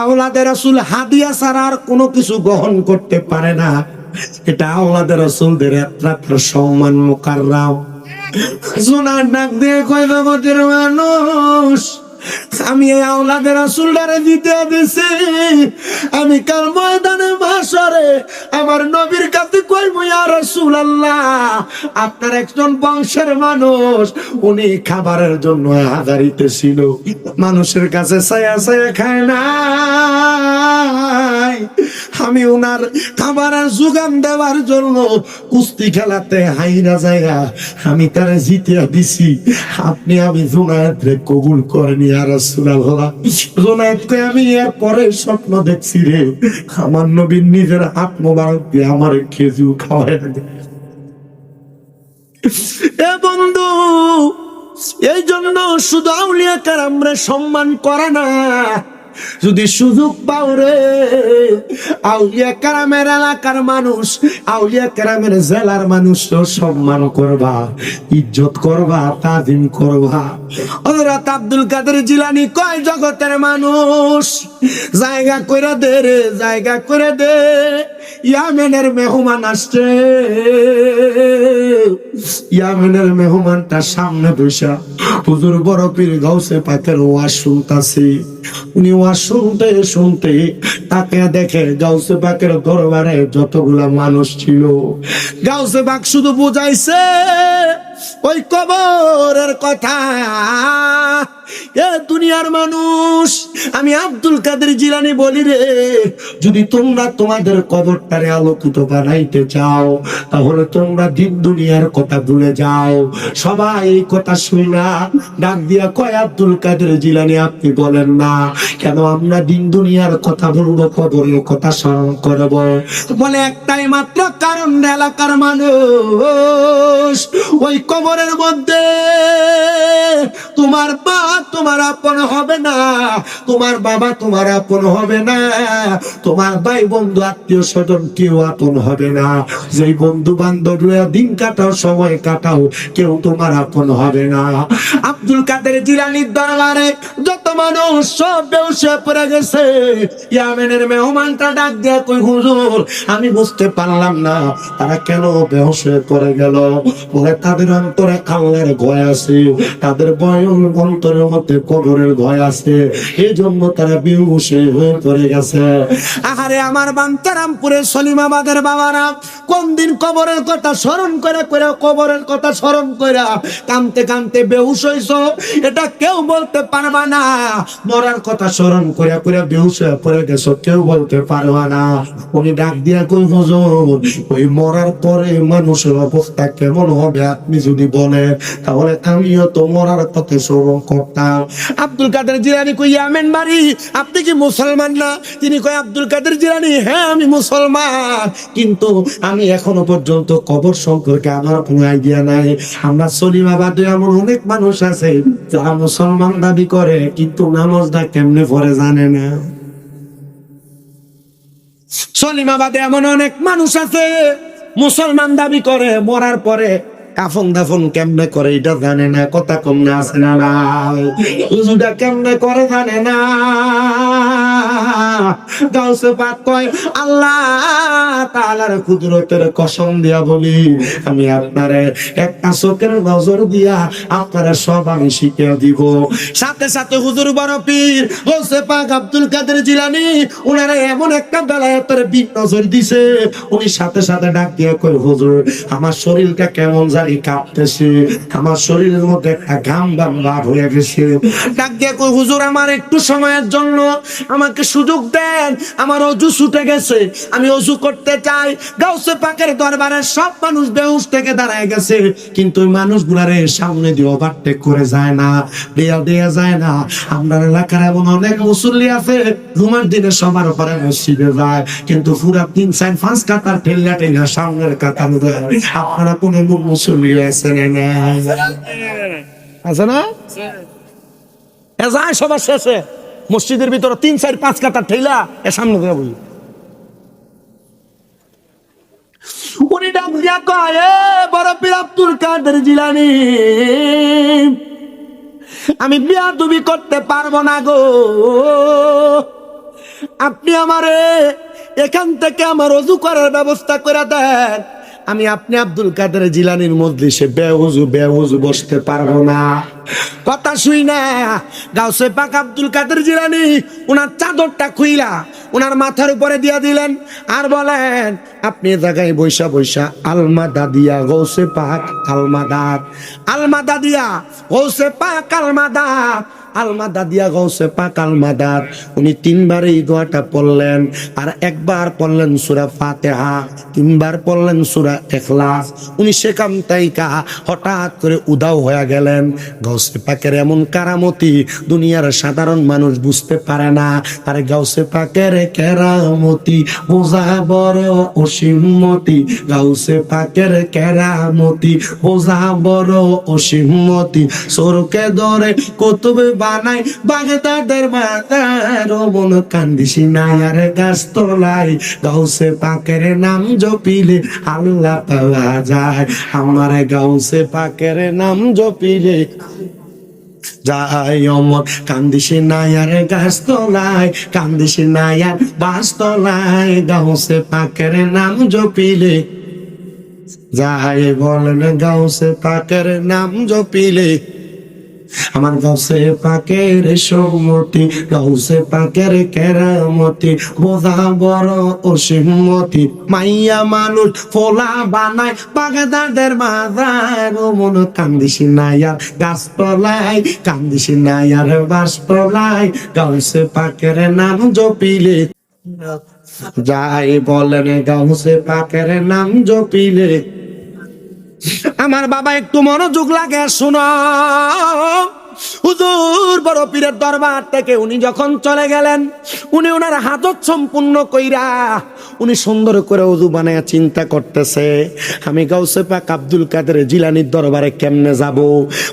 আওলাদে রাসূল হাদিয়া ছাড়া আর কোনো কিছু গ্রহণ করতে পারে না, এটা আওলাদে রাসূলদের একমাত্র সম্মান মুকাররাম। জুনায়েদ ডাক দিয়ে কয়, জগতের মানুষ, আমি এই আওলাদে রাসূলদারে দিতে দিছি, আমি কাল ময়দানে মাশরে আমার নবীর কাছে কইব, ইয়া রাসূলুল্লাহ আপনার একজন বংশের মানুষ, উনি খাবারের জন্য হাজারিতে ছিল, মানুষের কাছে ছায়া ছায়া খায় না, আমি ওনার খাবারের যোগান দেওয়ার জন্য কুস্তি খেলাতে হাইরা জায়গা আমি তারে জিতিয়া দিছি, আপনি আমি জুনায়েদরে কবুল করেনি ইয়া রাসূলুল্লাহ। জুনায়েদকে আমি এর পরে স্বপ্ন দেখছি রে, আমার নবীর নিজের হাত মোবারক দিয়ে আমার খেজুর খাওয়ায় দেয়। এ বন্ধু, এই জন্য শুধু আউলিয়া কেরামরে সম্মান করে না, যদি সুযোগ পাও রে আউলিয়া কেরামের এলাকার মানুষ, আউলিয়া কেরামের জেলার মানুষ সম্মান করবা, ইজ্জত করবা, তাজিম করবা। হযরত আব্দুল কাদের জিলানী কয়, জগতের মানুষ জায়গা করে দে রে, জায়গা করে দে, ইয়ামেনের মেহমান আসছে। ইয়ামেনের মেহমানটা সামনে বসা হুজুর বড় পীর গাউসে পাকের ওয়াজ শুনতাছে। উনি ওয়াজ শুনতে শুনতে তাকে দেখে গাউসে পাকের দরবারে যতগুলা মানুষ ছিল, গাউসে পাক শুধু বুঝাইছে ওই কবরের কথা। এ দুনিয়ার মানুষ, আমি আব্দুল কাদের জিলানী বলি রে, যদি তোমরা তোমাদের কবরটারে আলোকিত বানাইতে চাও, তাহলে তোমরা দিন দুনিয়ার কথা ভুলে যাও। সবাই এই কথা শুনা ডাক দিয়া কয়, আব্দুল কাদের জিলানী আপনি বলেন না কেন আমরা দিন দুনিয়ার কথা বলবো, কবরের কথা স্মরণ করব? বলে একটাই মাত্র কারণ, এলাকার মানুষ, ওই কবরের মধ্যে তোমার মা তোমার আপন হবে না, তোমার বাবা তোমার আপন হবে না, তোমার ভাই বন্ধু আত্মীয় স্বজন কেউ আপন হবে না। যেই বন্ধু বান্ধব দিন কাটাও, সময় কাটাও, কেউ তোমার আপন হবে না। আব্দুল কাদের জিলানীর দরবারে যত মানুষ সব বেহুশ হয়ে পড়ে গেছে। ইয়ামেনের মেহমানটা ডাক দিয়া কই, হুজুর আমি বুঝতে পারলাম না তারা কেন বেহুশ হয়ে পড়ে গেল। বলে তাদের অন্তরে আল্লাহর ভয় আছে, তাদের অন্তরের মধ্যে কবরের ভয় আছে, এই জন্য তারা বেহুশ হয়ে পড়ে গেছে। আহারে আমার বান্তারামপুরের সলিমাবাদের বাবারা, কোন দিন কবরের কথা স্মরণ করে করে, কবরের কথা স্মরণ করে কাঁদতে কাঁদতে বেহুশ হইছ, এটা কেউ বলতে পারবা না। মরার কথা স্মরণ করে করে বেহুশ হয়ে পড়ে গেছো, কেউ বলতে পারবা না। উনি ডাক দিয়া কই, হুজুর ওই মরার পরে মানুষের অবস্থা কেমন হবে আপনি যদি বলেন, তাহলে আমিও তো মরার কথা স্মরণ করতাম। আব্দুল কাদের জিলানী কই, ইয়ামেন বাড়ি, আপনি কি মুসলমান না? তিনি কয়, আব্দুল কাদের জিলানী হ্যাঁ আমি মুসলমান, কিন্তু আমি এখনো পর্যন্ত কবর সম্পর্কে আমার কোনো আইডিয়া নাই। আমরা সলিমাবাদে এমন অনেক মানুষ আছে যারা মুসলমান দাবি করে কিন্তু নামাজটা কেমনে পড়ে জানে না। সলিমাবাদে এমন অনেক মানুষ আছে মুসলমান দাবি করে, মরার পরে কাফন দাফন কেমনে করে এটা জানে না। কথা কম না আছে না, হুজুরটা কেমনে করে জানে না। গাউসে পাক কয়, আল্লাহ তাআলার কুদরতের কসম দিয়া বলি, আমি আপনারে একটা চোখের নজর দিয়া আপনারা সব আমি শিখিয়ে দিব। সাথে সাথে হুজুর বড় পীর গাউসে পাক আব্দুল কাদের জিলানী উনারে এমন একটা বেলায়েতের বিন নজর দিছে, উনি সাথে সাথে ডাক দিয়া কয়, হুজুর আমার শরীরটা কেমন জানি কাঁপতেছে, আমার শরীরের মধ্যে একটা ঘাম ঘাম ভাব হয়ে গেছে। ডাক দিয়া কয়, হুজুর আমার একটু সময়ের জন্য আমাকে সুযোগ দেন, আমার অজু ছুটে গেছে, আমি অজু করতে চাই। গাউসে পাকের দরবারে সব মানুষ বেহুশ থেকে দাঁড়ায় গেছে, কিন্তু ওই মানুষগুলারে সামনে দিয়ে ওভারটেক করে যায় না, দেয়া যায় না। আমরা এলাকার এমন অনেক মুসল্লি আছে জুমার দিনে সবার উপরে মসজিদে যায়, কিন্তু পুরা 3-4-5 কাতার ঠেলা ঠেলা সামনের কাতার দেয়। আপনারা কোন মুসল্লি আছেন না? আছে না? এ যায় সবার শেষে মসজিদের ভিতরে 3-4-5 কাতার ঠেলা এ সামনে দিয়ে বলি। উনি ডাক দিয়া কয়, এ বড় পীর আব্দুল কাদের জিলানী, আমি বিয়াদবি করতে পারবো না গো, আপনি আমারে এখান থেকে আমার ওযু করার ব্যবস্থা করে দেন। আমি আপনি আব্দুল কাদের জিলানীর মজলিসে বেউযু বসতে পারবো না। কথা শুই না গাউসে পাক আব্দুল কাদের জিলানী ওনার চাদরটা খুইলা ওনার মাথার উপরে দিয়া দিলেন, আর বলেন আপনি জায়গায় বৈশা বৈশা আলমাদা দিয়া গাউসে পাক আলমাদাত, আলমাদা দিয়া গাউসে পাক আলমাদাত, আলমাদা দিয়া গাউসে পাক আলমাদাত। উনি 3 বার এই দোয়াটা পড়লেন, আর একবার পড়লেন সূরা ফাতিহা, 3 বার পড়লেন সূরা ইখলাস। উনি সেখান থেকে হঠাৎ করে উদাও হয়ে গেলেন। গাউসে পাকের এমন কারামতি দুনিয়ার সাধারণ মানুষ বুঝতে পারে না। আর গাউসে পাকের কেরামতি বোঝা বড় অসীমতি, গাউসে পাকের কেরামতি বোঝা বড় অসীমতি। সরকে ধরে কুতুব বানাই বাগদাদের মাদার, মন কান্দিসি নাই আর গাছ তোলাই, গাউসে পাকের নাম জপিলে আল্লাহ পাওয়া যায়। আমার গাউসে পাকের নাম জপিলে যাই অমর কান্দিস না আর গাছতলায়, কান্দিস না আর বাসতলায়, গাউসে পাকের নাম জপিলে, যাই বলেন গাউসে পাকের নাম জপিলে আমার গাউসে পাকের সৌমতি, গাউসে পাকের কেরামতি, বোঝা বড় অসীমতি, মাইয়া মানুষ ফোলা বানায় বাগদাদের মাজার, মন কান্দিস না আর গাছতলায়, কান্দিস না আর বাসতলায়, গাউসে পাকের নাম জপিলে, যাই বলেন গাউসে পাকের নাম জপিলে। আমার বাবা একটু মনোযোগ লাগে শোনো, হুজুর বড় পীরের দরবার থেকে উনি যখন চলে গেলেন, উনি ওনার হাজত সম্পূর্ণ কইরা উনি সুন্দর করে ওযু বানায়া চিন্তা করতেছে, আমি গাউসে পাক আব্দুল কাদের জিলানীর দরবারে কেমনে যাব।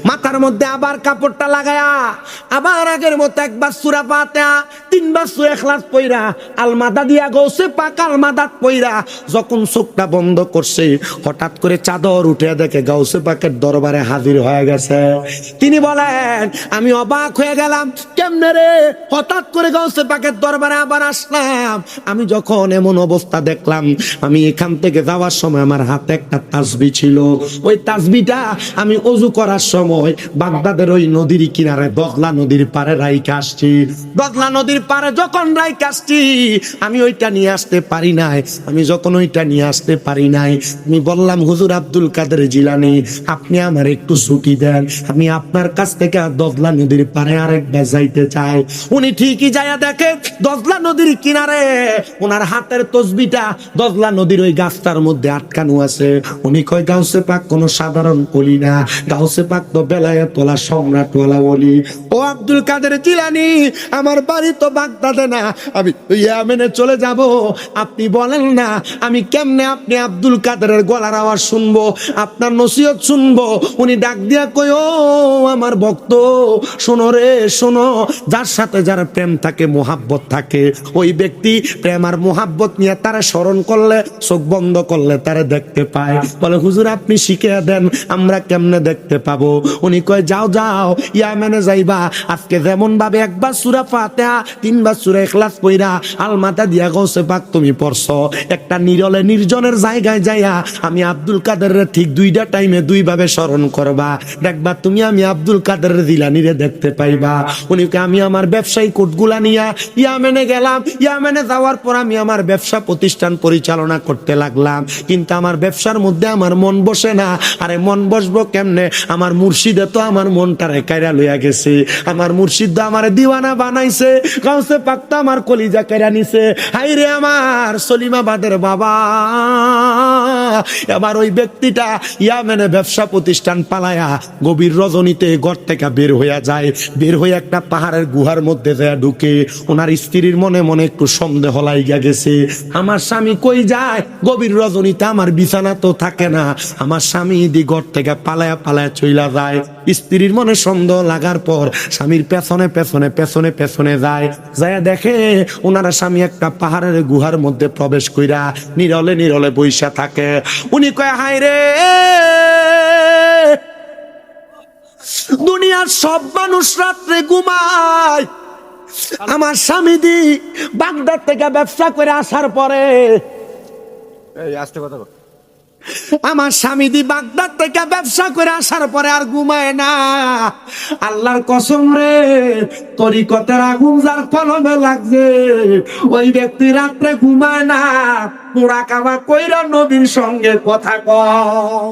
মাথার মধ্যে আবার কাপড়টা লাগায়া আবার আগের মতো একবার সূরা ফাতিহা, তিনবার সূরা ইখলাস পড়া, আলমাদা দিয়া গাউসে পাক আলমাদাত পড়া যখন চোখটা বন্ধ করছে, হঠাৎ করে চাদর উঠে দেখে গাউসে পাকের দরবারে হাজির হয়ে গেছে। তিনি বলেন আমি অবাক হয়ে গেলাম, কেমনে রে হঠাৎ করে গাউসে পাকের দরবারে আবার আসলাম। আমি যখন এমন অবস্থা দেখলাম, আমি এখান থেকে যাওয়ার সময় আমার হাতে একটা তাসবিহ ছিল, ওই তাসবিহটা আমি ওযু করার সময় বাগদাদের ওই নদীর কিনারে দজলা নদীর পারে রাইখে আসছি। দজলা নদীর পারে যখন রাইখে আসছি, আমি ওইটা নিয়ে আসতে পারি নাই। আমি যখন ওইটা নিয়ে আসতে পারি নাই, আমি বললাম হুজুর আব্দুল কাদের জিলানী, আপনি আমার একটু ছুটি দেন, আমি আপনার কাছ থেকে দজলা নদীর পারে আরেকবার যাইতে চাই। উনি ঠিকই যাইয়া দেখে দজলা নদীর কিনারে ওনার হাতের তসবিহটা দজলা নদীর ওই গাছটার মধ্যে আটকানো আছে। উনি কয় গাউসে পাক কোনো সাধারণ ওলি না, গাউসে পাক তো বেলায়েতওয়ালা সম্রাটওয়ালা ওলি। ও আব্দুল কাদের জিলানী, আমার বাড়ি তো বাগদাদে না, আমি ইয়েমেনে চলে যাব, আপনি বলেন না আমি কেমনে আপনি আব্দুল কাদেরের গলার আওয়াজ শুনবো, আপনার নসিহত শুনবো। উনি ডাক দিয়া কয় ও আমার ভক্ত, শোনো রে শোনো, যার সাথে যার প্রেম থাকে মোহাব্বত থাকে, ওই ব্যক্তি প্রেম আর মোহাব্বত নিয়ে তারা স্মরণ করলে চোখ বন্ধ করলে তারা দেখতে পায়। বলে হুজুর আপনি শিখিয়ে দেন আমরা কেমনে দেখতে পাবো। উনি কয় যাও যাও ইয়েমেনে যাইবা, আজকে যেমন ভাবে একবার সূরা ফাতিহা, তিনবার সূরা ইখলাস পড়া আলমাদা দিয়া গাউসে পাক তুমি পড়ছো, একটা নিরলে নির্জনের জায়গায় যাইয়া আমি আব্দুল কাদেরের ঠিক দুইটা টাইমে দুই ভাবে স্মরণ করবা, দেখবা তুমি আমি আব্দুল কাদের জিলানীরে দেখতে পাইবা। উনি আমি আমার ব্যবসায়ী কোটগুলা নিয়া ইয়েমেনে গেলাম। ইয়েমেনে যাওয়ার পর আমি আমার ব্যবসা প্রতিষ্ঠান পরিচালনা করতে লাগলাম, কিন্তু আমার ব্যবসার মধ্যে আমার মন বসে না। আরে মন বসবো কেমনে, আমার মুর্শিদে তো আমার মনটারে কাইরা লইয়া গেছে, আমার মুর্শিদ আমার দিওয়ানা বানাইছে, গাউসে পাক তো আমার কলিজা কাইরা নিছে। হাই রে আমার সলিমাবাদের বাবা, এবার ওই ব্যক্তিটা ইয়েমেনে ব্যবসা প্রতিষ্ঠান পালায়া গভীর রজনীতে ঘর থেকে বের হইয়া যায়, বের হয়ে একটা পাহাড়ের গুহার মধ্যে যায় ঢুকে। ওনার স্ত্রীর মনে মনে একটু সন্দেহ লাইগা গেছে, আমার স্বামী কই যায়, গভীর রজনীতে আমার বিছানা তো থাকে না, আমার স্বামী দি ঘর থেকে পালায়া পালায়া চইলা যায়। স্ত্রীর মনে সন্দেহ লাগার পর স্বামীর পেছনে পেছনে পেছনে পেছনে যায়, যায় দেখে ওনার স্বামী একটা পাহাড়ের গুহার মধ্যে প্রবেশ কইরা নীরলে নীরলে বইসা থাকে। উনি কয় হায় রে, দুনিয়ার সব মানুষ রাত্রে ঘুমায়, আমার স্বামী দি বাগদাদ থেকে ব্যবসা করে আসার পরে, এই আস্তে কথা কর। আমার স্বামী দি বাগদাদ থেকে ব্যবসা করে আসার পরে আর ঘুমায় না। আল্লাহর কসম রে, তরিকতের আগুন যার কলমে লাগছে ওই ব্যক্তি রাত্রে ঘুমায় না, পোড়া কামা কইরা নবীর সঙ্গে কথা কয়।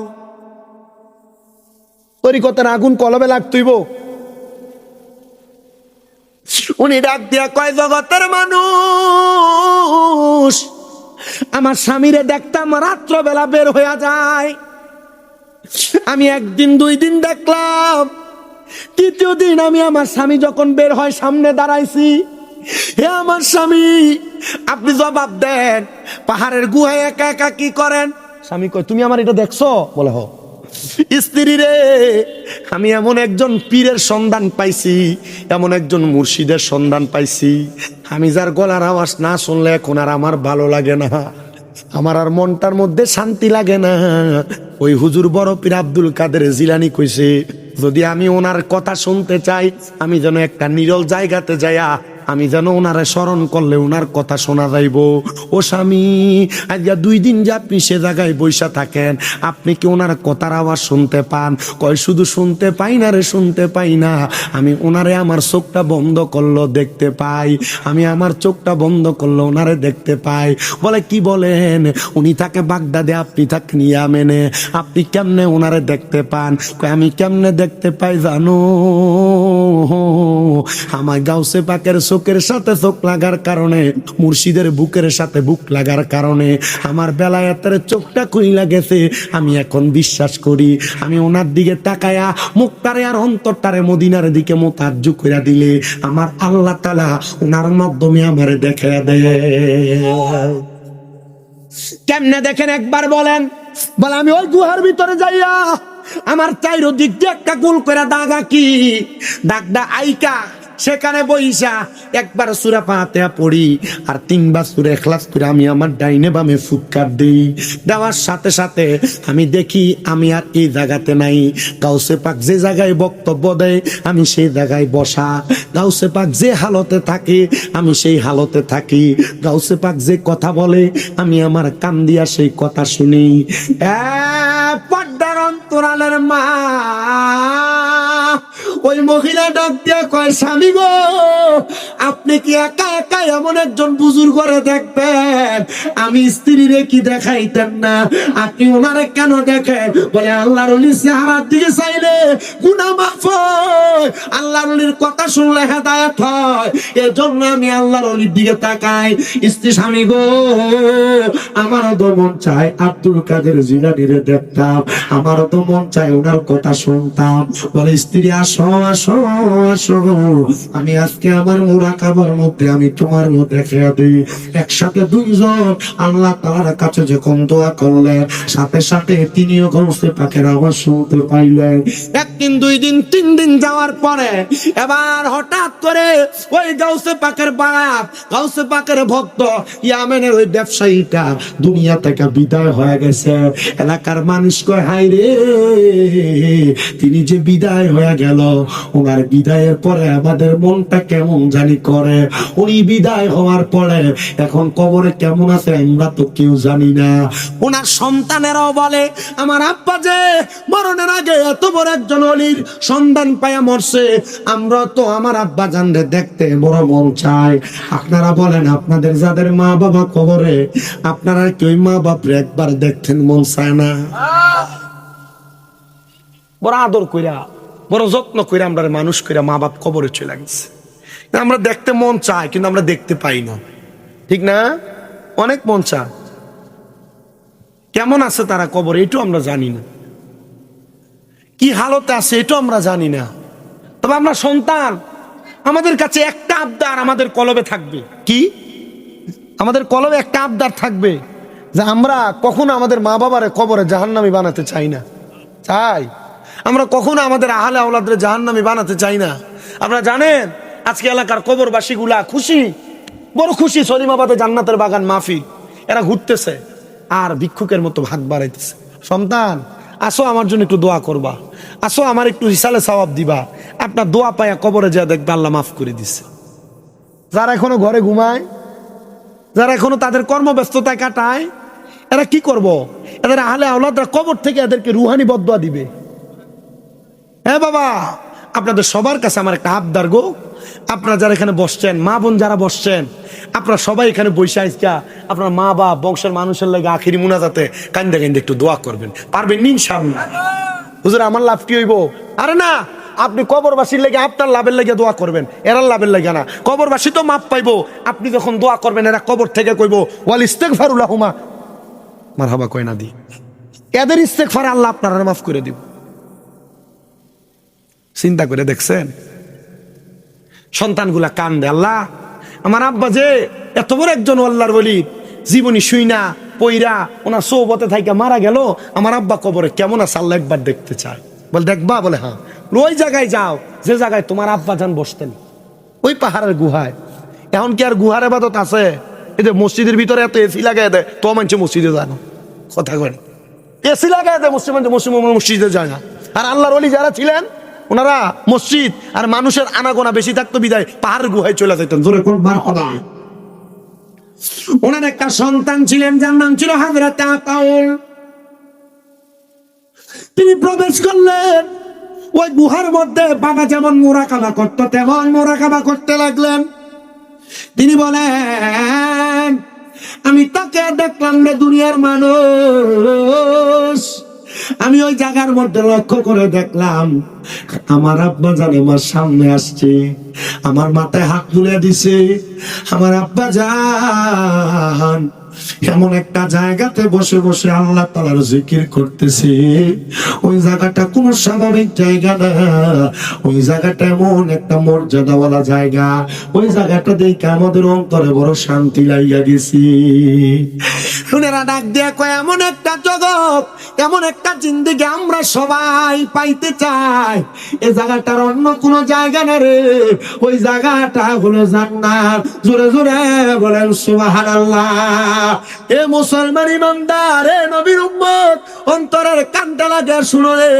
তরিকতের আগুন কলমে লাগতইব। উনি ডাক দিয়া কয় জগতের মানুষ, আমার স্বামীরে দেখতাম রাত্রবেলা বের হইয়া যায়, আমি একদিন দুই দিন দেখলাম, তৃতীয় দিন আমি আমার স্বামী যখন বের হয় সামনে দাঁড়াইছি, হে আমার স্বামী আপনি জবাব দেন, পাহাড়ের গুহায় একা একা কি করেন? স্বামী কয় তুমি আমার এটা দেখছো? বলে হ। স্ত্রী রে, আমি এমন একজন পীরের সন্ধান পাইছি, এমন একজন মুর্শিদের সন্ধান পাইছি, আমি যার গলার আওয়াজ না শুনলে এখন আর আমার ভালো লাগে না, আমার আর মনটার মধ্যে শান্তি লাগে না। ওই হুজুর বড় পীর আব্দুল কাদের জিলানী কইছে যদি আমি ওনার কথা শুনতে চাই, আমি যেন একটা নিরল জায়গাতে যাইয়া আমি যেন ওনারে স্মরণ করলে ওনার কথা শোনা যাইব। ও স্বামী, আজকে 2 দিন যে আপনি সে জায়গায় বৈশা থাকেন, আপনি কি ওনার কথার আওয়াজ শুনতে পান? কয় শুধু শুনতে পাই না রে, শুনতে পাই না, আমি ওনারে আমার চোখটা বন্ধ করলো দেখতে পাই, আমি আমার চোখটা বন্ধ করলো ওনারে দেখতে পাই। বলে কি বলেন? উনি থাকে বাগদাদে, আপনি থাকেন ইয়ামেনে, আপনি কেমনে ওনারে দেখতে পান? কয় আমি কেমনে দেখতে পাই জানো? আমার গাউসে পাকের চোখের সাথে চোখ লাগার কারণে, মুর্শিদের বুকের সাথে বুক লাগার কারণে আমার বেলায়েতের চোখটা খুইলা গেছে। আমি এখন বিশ্বাস করি, আমি ওনার দিকে তাকায়া মুখটারে আর অন্তরটারে মদিনার দিকে মোতাজ্জু কইরা দিলে আমার আল্লাহ তাআলা ওনার মাধ্যমে আমারে দেখায়া দেয়। কেমনে দেখেন একবার বলেন? বলে আমি ওই গুহার ভিতরে যাইয়া আমার চাইরদিক দিয়ে একটা গোল করে দাগা কি দাগটা আইকা সেখানে বইসা একবার সূরা ফাতিহা পড়ি আর 3 বার সূরা ইখলাস করে আমি আমার ডাইনে বামে ফুৎকার দেই। দেওয়ার সাথে সাথে আমি দেখি আমি আর এই জায়গাতে নাই। গাউসে পাক যে জায়গায় বক্তব্য দেয় আমি সেই জায়গায় বসা। গাউসে পাক যে হালতে থাকে আমি সেই হালতে থাকি। গাউসে পাক যে কথা বলে আমি আমার কান দিয়া সেই কথা শুনি। পর্দার অন্তরালের মা ওই মহিলা ডাক দিয়া কয়, স্বামী গো, আপনি কি একা একা এমন একজন বুজুর্গ করে দেখবেন? আমি স্ত্রীরে কি দেখাইতেন না? আপনি ওনারে কেন দেখেন? বলে আল্লাহর ওলির চেহারার দিকে চাইলে গুনাহ মাফ হয়, আল্লাহর ওলির কথা শুনলে হেদায়েত হয়, এজন্য আমি আল্লাহর ওলির দিকে তাকাই। স্ত্রী, স্বামী গো, আমারও তো মন চায় আব্দুল কাদের জিলানীরে দেখতাম, আমারও তো মন চায় ওনার কথা শুনতাম। বলে স্ত্রী, আসো আসো আসো, আমি আজকে আমার মুরাকাবার মধ্যে আমি তোমার মধ্যে খেয়া দিই। একসাথে 2 জন আল্লাহ তাআলার কাছে যখন দোয়া করলেন, সাথে সাথে তিনিও গাউসে পাকের আওয়াজ শুনতে পাইলেন। 1 দিন 2 দিন 3 দিন যাওয়ার পরে এবার হঠাৎ করে ওই গাউসে পাকের বাপ, গাউসে পাকের ভক্ত ইয়ামেনের ওই ব্যবসায়ীটা দুনিয়া থেকে বিদায় হয়ে গেছে। এলাকার মানুষ কয়, হায় রে, তিনি যে বিদায় হয়ে গেল, ওনার বিদায়ের পরে আমাদের মনটা কেমন জানি করে। উনি বিদায় হওয়ার পরে এখন কবরে কেমন আছে আমরা তো কেউ জানি না। ওনার সন্তানেরাও বলে, আমার আব্বা যে মরণের আগে এত বড় একজন ওলির সন্তান পায়া মরছে, আমরা তো আমার আব্বা জানরে দেখতে বড় মন চায়। আপনারা বলেন, আপনাদের যাদের মা বাবা কবরে, আপনারা কি ওই মা বাপরে একবার দেখতেন মন চায় না? বড় আদর কইরা, বড় যত্ন কইরা আমরা মানুষ কইরা মা বাপ কবরে চলে গেছে। আমরা দেখতে মন চায়, কিন্তু আমরা দেখতে পাই না, ঠিক না? অনেক মন চায়। কেমন আছে তারা কবরে এটাও আমরা জানি না, কি হালতে আছে এটাও আমরা জানি না। তবে আমরা সন্তান, আমাদের কাছে একটা আবদার আমাদের কলবে থাকবে। কি? আমাদের কলবে একটা আবদার থাকবে যে আমরা কখনো আমাদের মা বাবারে কবরে জাহান্নামী বানাতে চাই না। চাই আমরা কখনো আমাদের আহলে আওলাদরে জাহান্নামী বানাতে চাই না। আপনারা জানেন আজকে এলাকার কবরবাসী গুলা খুশি, বড় খুশি। সলিমাবাদে জান্নাতের বাগান মাহফিল, এরা ঘুরতেছে আর ভিক্ষুকের মতো ভাগ বাড়াইতেছে। সন্তান, আসো আমার জন্য একটু দোয়া করবা, আসো আমার একটু হিসালে সওয়াব দিবা। আপনার দোয়া পায়া কবরে যা দেখবে আল্লাহ মাফ করে দিছে। যারা এখনো ঘরে ঘুমায়, যারা এখনো তাদের কর্মব্যস্ততায় কাটায়, এরা কি করব? এদের আহলে আওলাদরা কবর থেকে এদেরকে রুহানি বদদোয়া দিবে। হ্যাঁ বাবা, আপনাদের সবার কাছে আমার একটা আবদার গো, আপনারা যারা এখানে বসছেন, মা বোন যারা বসছেন, আপনারা সবাই এখানে বসে আজকে আপনার মা বাপ বংশের মানুষের লাগে আখিরি মুনাজাতে কান্দে কান্দে একটু দোয়া করবেন। পারবেন ইনশাআল্লাহ? হুজুর আমার লাভ কি হইব? আরে না, আপনি কবরবাসীর লেগে আপনার লাভের লেগে দোয়া করবেন, এরার লাভের লেগে না। কবরবাসী তো মাপ পাইবো, আপনি যখন দোয়া করবেন এরা কবর থেকে কইবো ওয়াল ইস্তেগফারু লাহুমা, মারহাবা কয় না দি, এদের ইস্তেগফার আল্লাহ আপনারা মাফ করে দিব। চিন্তা করে দেখছেন? সন্তানগুলা কান্দে, আল্লাহ আমার আব্বা যে এত বড় একজন আল্লাহর ওলি, জীবনী শুইনা পইরা ওনার সোহবতে থাইকা মারা গেল, আমার আব্বা কবরে কেমন আছে আল্লাহ একবার দেখতে চায়। বলে দেখবা? বলে হ্যাঁ। ওই জায়গায় যাও যে জায়গায় তোমার আব্বা যান বসতেন, ওই পাহাড়ের গুহায়। এখন কি আর গুহার ইবাদত আছে? এই যে মসজিদের ভিতরে এত এসি লাগাই দেয়, তো মানছে মসজিদে যায় না। কথা কয়, এসি লাগাই দেয় মসজিদে যায় না। আর আল্লাহর ওলি যারা ছিলেন ওনারা মসজিদ আর মানুষের আনাগোনা বেশি থাকতো বিদায় পাহাড় গুহায় চলে যেতেন। জোরে কোন মারহাবা। ওনার একটা সন্তান ছিলেন যার নাম ছিল হযরত আতাউল। তিনি প্রবেশ করলেন ওই গুহার মধ্যে। বাবা যেমন মুরাকাবা করতো তেমন মুরাকাবা করতে লাগলেন। তিনি বলেন, আমি তাকে দেখলাম রে দুনিয়ার মানুষ, আমি ওই জায়গার মধ্যে লক্ষ্য করে দেখলাম আমার আব্বা জান আমার সামনে আসছে, আমার মাথায় হাত তুলে দিছে। আমার আব্বা জান এমন একটা জায়গাতে বসে বসে আল্লাহ তাআলার জিকির করতেছে। ওই জায়গাটা কোনো স্বাভাবিক জায়গা না, ওই জায়গাটা এমন একটা মর্যাদাওয়ালা জায়গা। ওই জায়গাটা দেখে আমাদের অন্তরে বড় শান্তি লাগিয়া গেছি। ওনারা ডাক দিয়ে কয়, এমন একটা জগৎ, এমন একটা জিন্দেগি আমরা সবাই পাইতে চাই। এই জায়গাটার অন্য কোনো জায়গা না রে, ওই জায়গাটা হলো জান্নাত। জোরে জোরে বলেন সুবহানাল্লাহ। এ মুসলমান ইমানদার, এ নবীর উম্মত, অন্তরের কানটা লাগে শুনো রে।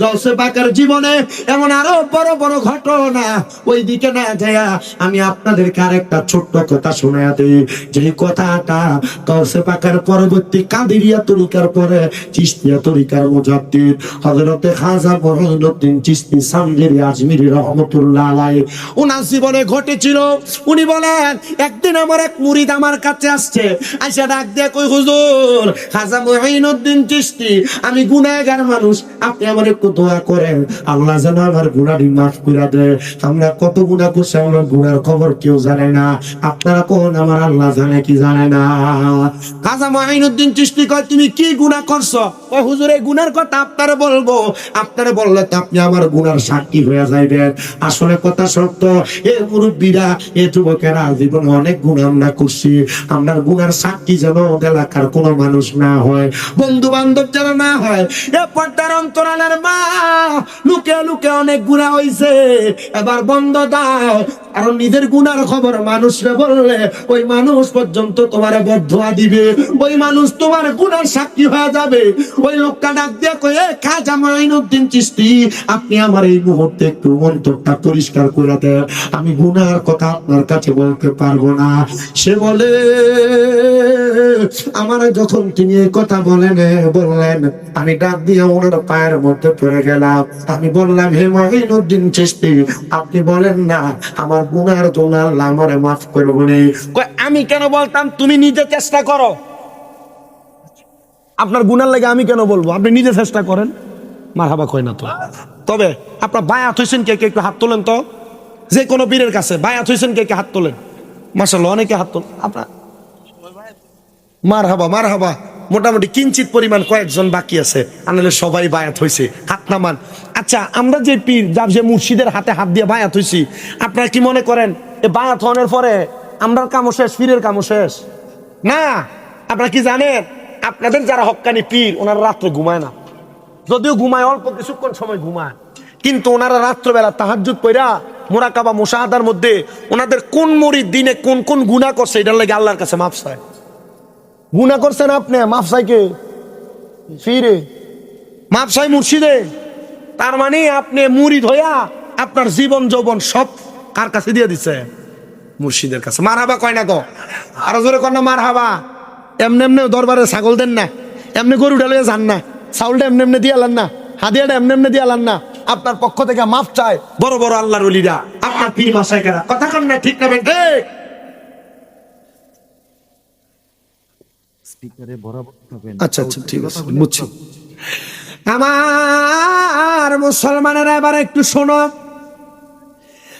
গাউসে পাকের জীবনে এমন আরো বড় বড় ঘটনা, ওই দিকে না যায়া আমি আপনাদেরকে আরেকটা ছোট্ট কথা শোনায়া দিই। যে কথাটা গাউসে পাকের পরবর্তী কাদেরিয়া তরিকার পরে চিশতিয়া তরিকার মুজাদ্দিদ হযরতে খাজা মঈনুদ্দিন চিশতি সামগিরি আজমিরি রহমাতুল্লাহ আলাইহি ওনার জীবনে ঘটেছিল। উনি বলেন, একদিন আমার এক মুরিদ আমার কাছে আসছে, আইসা ডাক দিয়ে কই, হুজুর খাজা মঈনুদ্দিন চিশতি, আমি গুনাহগার মানুষ, আপনি আমার একটু দোয়া করেন, আল্লাহ যেন আমার গুনাহটি মাফ করে দেয়। আমরা কত গুনাহ করছি, আমার গুনার খবর কেউ জানে না। আপনারা কোন আমার আল্লাহ জানে কি জানে না। খাজা মঈনুদ্দিন চিশতি কয়, তুমি কি গুনাহ করছো? ও হুজুর, এই গুনার কথা আপনারে বলবো, আপনারে বললে তো আপনি আমার গুনার সাক্ষী হয়ে যাইবেন। আসলে কথা সত্য, এ মুরব্বীরা, এ যুবকেরা, জীবনে অনেক গুনাহ আমরা করছি। আমরা গুনার সাক্ষী যেন এলাকার কোনো মানুষ না হয়, বন্ধু বান্ধব যেন না হয়। এ পর্দার অন্তরালের মা, লুকে লুকে অনেক গুনাহ হইছে, এবার বন্ধ দাও। কারণ নিজের গুনার খবর মানুষরে বললে ওই মানুষ পর্যন্ত তোমার বদদুয়া দিবে, ওই মানুষ তোমার গুনার সাক্ষী হয়ে যাবে। ওই লোকটা ডাক দিয়ে কয়, এ খাজা মঈনুদ্দিন চিশতি, আপনি আমার এই মুহূর্তে একটু অন্তরটা পরিষ্কার করে দেন, আমি গুনার কথা আপনার কাছে বলতে পারবো না। সে বলে, আমার যখন তিনি এই কথা বললেন, আমি ডাক দিয়ে ওনার পায়ের মধ্যে পড়ে গেলাম। আমি বললাম, হে মঈনুদ্দিন চিশতি, আপনি বলেন না আমার গুনার জন্য আল্লাহ আমারে মাফ করবে। আমি কেন বলতাম? তুমি নিজে চেষ্টা করো। আপনার গুনার লাগে আমি কেন বলবো? আপনি নিজে চেষ্টা করেন। মারহাবা কয় না তো। তবে আপনার বায়াত হইছেন কে কে? একটু হাত তোলেন তো। যে কোনো পীরের কাছে বায়াত হইছেন কে কে? হাত তোলেন। মাশাআল্লাহ, অনেকে হাত তোলেন। আপনার মারহাবা মারহাবা। মোটামুটি কিঞ্চিত পরিমাণ কয়েকজন বাকি আছে, আনলে সবাই বায়াত হইছে। হাত নামান। আচ্ছা, আমরা যে পীর, যার যে মুর্শিদের হাতে হাত দিয়ে বায়াত হইছি, আপনারা কি মনে করেন এই বায়াত হওয়ার পরে আমরার কামও শেষ, পীরের কামও শেষ? না। আপনারা কি জানেন, আপনাদের যারা হক্কানি পীর, ওনারা রাত্রে ঘুমায় না। যদিও ঘুমায়, অল্প কিছুক্ষণ সময় ঘুমায়, কিন্তু ওনারা রাত্রবেলা তাহাজ্জুদ পড়া মুরাকাবা মুশাহাদার মধ্যে ওনাদের কোন মুরিদ দিনে কোন কোন গুনাহ করছে, এটার লাগে আল্লাহর কাছে মাফ চায়। গুনাহ করছেন আপনি, মাফ চাই কে? ফিরে মাফ চাই মুর্শিদে। তার মানে আপনি মুরিদ হইয়া আপনার জীবন যৌবন সব কার কাছে দিয়ে দিচ্ছে? মুর্শিদের কাছে। মারহাবা কয় না তো? আরো জোরে কর না মারহাবা। এমনি এমনি দরবারে ছাগল দেন না, এমনি গরু ডালে যান না, চাউলটা এমনি এমনি দিয়ে আলান না, হাদিয়াটা এমনি এমনি দিয়ে আলান না। আপনার পক্ষ থেকে মাফ চায় বড় বড় আল্লাহর ওলিরা, আপনার পীর মাশায়েখরা। কথা কন না, ঠিক না বেন? স্পিকারে বরাবর থাকবেন। আচ্ছা আচ্ছা, ঠিক আছে, বুঝছি। আমার মুসলমানেরা এবার একটু শোনো।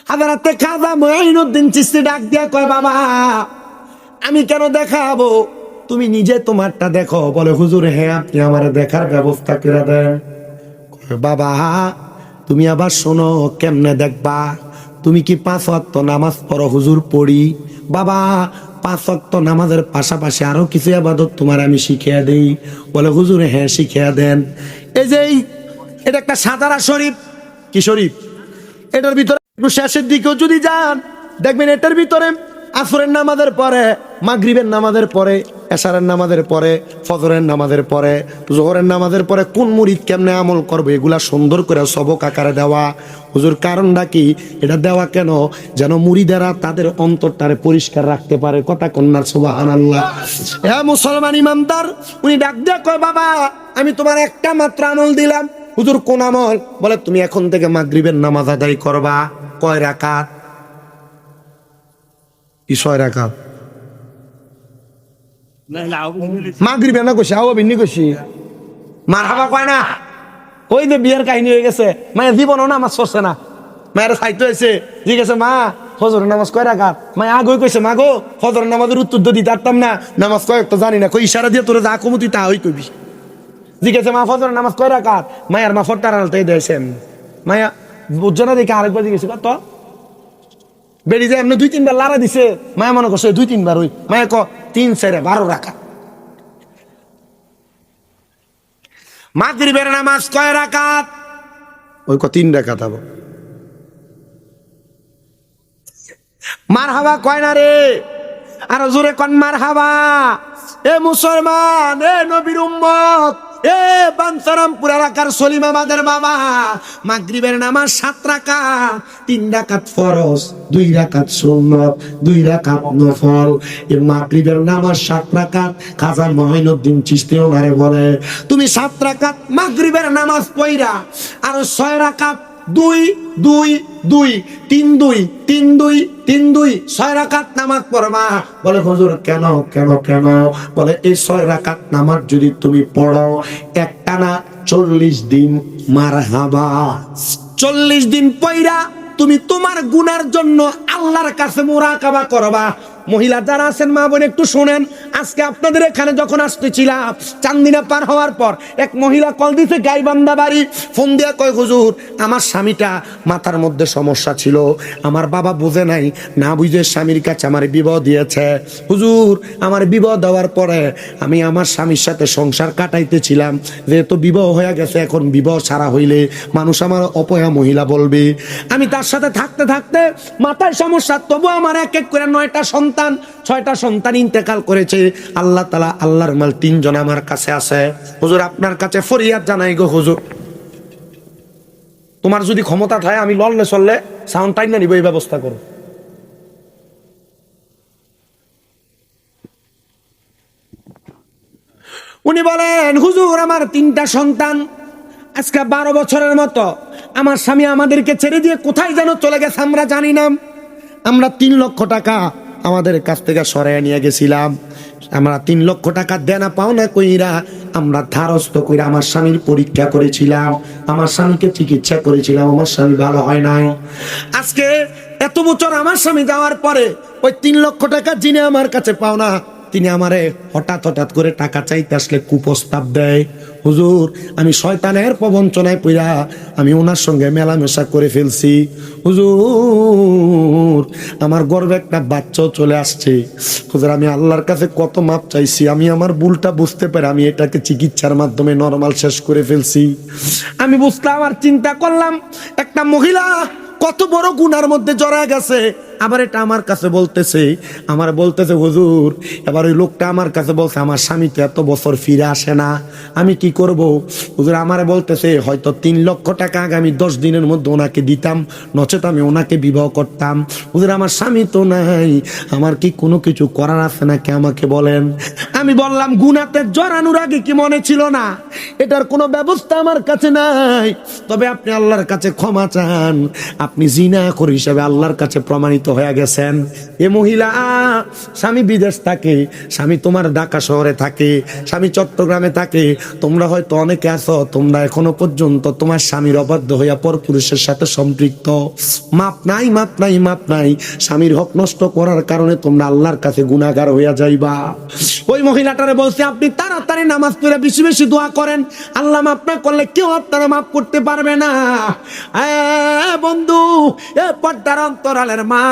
হযরতে খাজা মঈনুদ্দিন চিশতি ডাক দিয়া কয়, বাবা আমি কেন দেখাবো, তুমি নিজে তোমারটা দেখো। বলে, হুজুর হ্যাঁ, আপনি আমার দেখার ব্যবস্থা করে দেন। বাবা তুমি আবার শোনো, কেমনে দেখবা? তুমি কি 5 ওয়াক্ত নামাজ পড়ো? হুজুর পড়ি। বাবা 5 ওয়াক্ত নামাজের পাশাপাশি আরো কিছু ইবাদত তোমার আমি শিখিয়ে দেই। বলে, হুজুর হ্যাঁ শিখিয়ে দেন। এই যে এটা একটা সাদারা শরীফ। কি শরীফ? এটার ভিতরে একটু শেষের দিকেও যদি যান, দেখবেন এটার ভিতরে আসরের নামাজের পরে, মাগরিবের নামাজের পরে, এশারের নামাজের পরে, ফজরের নামাজের পরে, জোহরের নামাজের পরে কোন মুরিদ কেমনে আমল করবে এগুলা সুন্দর করে সবক আকারে দেওয়া। হুজুর কারণটা কি? এটা দেওয়া কেন? যেন মুরিদেরা তাদের অন্তরটারে পরিষ্কার রাখতে পারে। কথা কন্যার সুবহানাল্লাহ। হ্যাঁ মুসলমান ইমামদার উনি ডাক দিয়ে কয়, বাবা আমি তোমার একটা মাত্র আমল দিলাম। হুজুর কোন আমল? বলে তুমি এখন থেকে মাগরিবের নামাজ আদায় করবা। কয় রাকাত? কি 6 রাকাত? মাগরিবে না কইছি, আও বিন্নি কইছি। মারহাবা কয় না, কই যে বিয়ের কাহিনী হয়ে গেছে। মায়ের জীবনও নামাজ পড়ছে না, মায়ের সাহিত্য হয়েছে জিজ্ঞেসে মা ফজরের নামাজ কয় রাকাত? মায় আগে কইছে মা গো ফজরের নামাজের উত্তর তো দিতে পারতাম না, নামাজ কয় তো জানি না। কই ইশারা দিয়ে তোরা যা কমতি তা হই কইবি। জিজ্ঞেসে মা ফজরের নামাজ কয় রাকাত? মায়ের মা ফটার আলতে দিয়েছেন। মায়া বুঝছো না দেখে আরেকবার জিজ্ঞেস কত বেড়ি যায় এমনি 2-3 বার লারা দিছে। মায়া মনে করছে 2-3 বার। ওই মায়া ক 3-4 12 রাকাত। মাগরিবের নামাজ কয় রাকাত? ওই ক 3 রাকাত হবে। মারহাবা কয় না রে, আর জোরে কোন মারহাবা। এ মুসলমান, এ নবীর উম্মত, এ বাঞ্ছারামপুর এলাকার সলিম আমাদের বাবা, মাগরিবের নামাজ 7 রাকাত, 3 রাকাত ফরজ, 2 রাকাত সুন্নাত, 2 রাকাত নফল। এই মাগরিবের নামাজ 7 রাকাত। খাজা মঈনুদ্দিন চিশতি ওনারে বলে তুমি 7 রাকাত মাগরিবের নামাজ পড়া আর 6 রাকাত 2-2-2-3-2-3-2-3-2 6 রাকাত নামাজ পড়বা। বলে হুজুর কেন কেন কেন? বলে এই 6 রাকাত নামাজ যদি তুমি পড়ো একটানা 40 দিন, মারহাবা, 40 দিন পড়া তুমি তোমার গুনার জন্য আল্লাহর কাছে মুরাকাবা করবা। মহিলা যারা আছেন মা বোন একটু শোনেন, আজকে আপনাদের এখানে যখন আসতেছিলাম চান্দিনা পার হওয়ার পর এক মহিলা কল দিতে গাইবান্ধা বাড়ি, ফোন দিয়া কয় হুজুর আমার স্বামীটা মাথার মধ্যে সমস্যা ছিল, আমার বাবা বুঝে নাই, না বুঝে স্বামীর কাছে আমার বিবাহ দিয়েছে। হুজুর আমার বিবাহ দেওয়ার পরে আমি আমার স্বামীর সাথে সংসার কাটাইতেছিলাম, যেহেতু বিবাহ হয়ে গেছে এখন বিবাহ ছাড়া হইলে মানুষ আমার অপয়া মহিলা বলবে। আমি তার সাথে থাকতে থাকতে মাথায় সমস্যা, তবু আমার এক এক করে 9টা সন্তান, 6টা সন্তান ইন্তেকাল করেছে। আল্লাহ তাআলা আল্লাহর মাল 3 জন আমার কাছে আছে। হুজুর আপনার কাছে ফরিয়াদ জানাই গো হুজুর, তোমার যদি ক্ষমতা থাকে আমি লড়লে চললে সাউন্ড টাইম না নিব, এই ব্যবস্থা করো। উনি বলেন হুজুর আমার 3টা সন্তান, আজকে 12 বছরের মতো আমার স্বামী আমাদেরকে ছেড়ে দিয়ে কোথায় যেন চলে গেছে, আমরা জানি না। আমরা 3 লক্ষ টাকা আমাদের কাছ থেকে সরাইয়া নিয়ে গেছিলাম। আমরা 3 লক্ষ টাকা দেনা পাওনা কইরা আমরা ধারস্থ কইরা আমার স্বামীর পরীক্ষা করেছিলাম, আমার স্বামীকে চিকিৎসা করেছিলাম, আমার স্বামী ভালো হয় নাই। আজকে এত বছর আমার স্বামী যাওয়ার পরে ওই 3 লক্ষ টাকা যিনি আমার কাছে পাওনা তিনি আমারে হঠাৎ করে টাকা চাইতে আসলে কুপ্রস্তাব দেয়। হুজুর আমি শয়তানের প্রবঞ্চনায় পইরা আমি ওনার সঙ্গে মেলামেশা করে ফেলছি। হুজুর আমার গর্বে একটা বাচ্চাও চলে আসছে। হুজুর আমি আল্লাহর কাছে কত মাপ চাইছি, আমি আমার ভুলটা বুঝতে পারি, আমি এটাকে চিকিৎসার মাধ্যমে নরমাল শেষ করে ফেলছি। আমি বুঝলাম আর চিন্তা করলাম একটা মহিলা কত বড় গুনার মধ্যে জড়ায় গেছে। আবার এটা আমার কাছে বলতেছে, আমার বলতেছে হুজুর, এবার ওই লোকটা আমার কাছে বলছে আমার স্বামী তো এত বছর ফিরে আসে না, আমি কি করব? হুজুর আমারে বলতেছে হয়তো 3 লক্ষ টাকা আগামী 10 দিনের মধ্যে ওনাকে দিতাম, নচেত আমি ওনাকে বিবাহ করতাম। হুজুর আমার স্বামী তো নাই, আমার কি কোনো কিছু করার আছে নাকি আমাকে বলেন। আমি বললাম গুনাতে জড়ানোর আগে কি মনে ছিল না এটার কোনো ব্যবস্থা আমার কাছে নাই, তবে আপনি আল্লাহর কাছে ক্ষমা চান, আপনি জিনাখোর হিসেবে আল্লাহর কাছে প্রমাণিত হয়ে গেছেন। এ মহিলা স্বামী বিদেশ থাকে, স্বামী তোমার ঢাকা শহরে থাকে, স্বামী চট্টগ্রামে থাকে, তোমরা হয়তো অনেকে আছো তোমরা এখনো পর্যন্ত তোমার স্বামীর অবাধ্য হইয়া পরপুরুষের সাথে সম্পৃক্ত। মাপ নাই মাপ নাই মাপ নাই, স্বামীর হক নষ্ট করার কারণে তোমরা আল্লাহর কাছে গুনাহগার হইয়া যাইবা। ওই মহিলাটারে বলছে আপনি তাড়াতাড়ি নামাজ পড়ে বেশি বেশি দোয়া করেন, আল্লাহ মাফ না করলে কেউ আপনারা মাফ করতে পারবে না। বন্ধু এ পর্দার অন্তরালের মা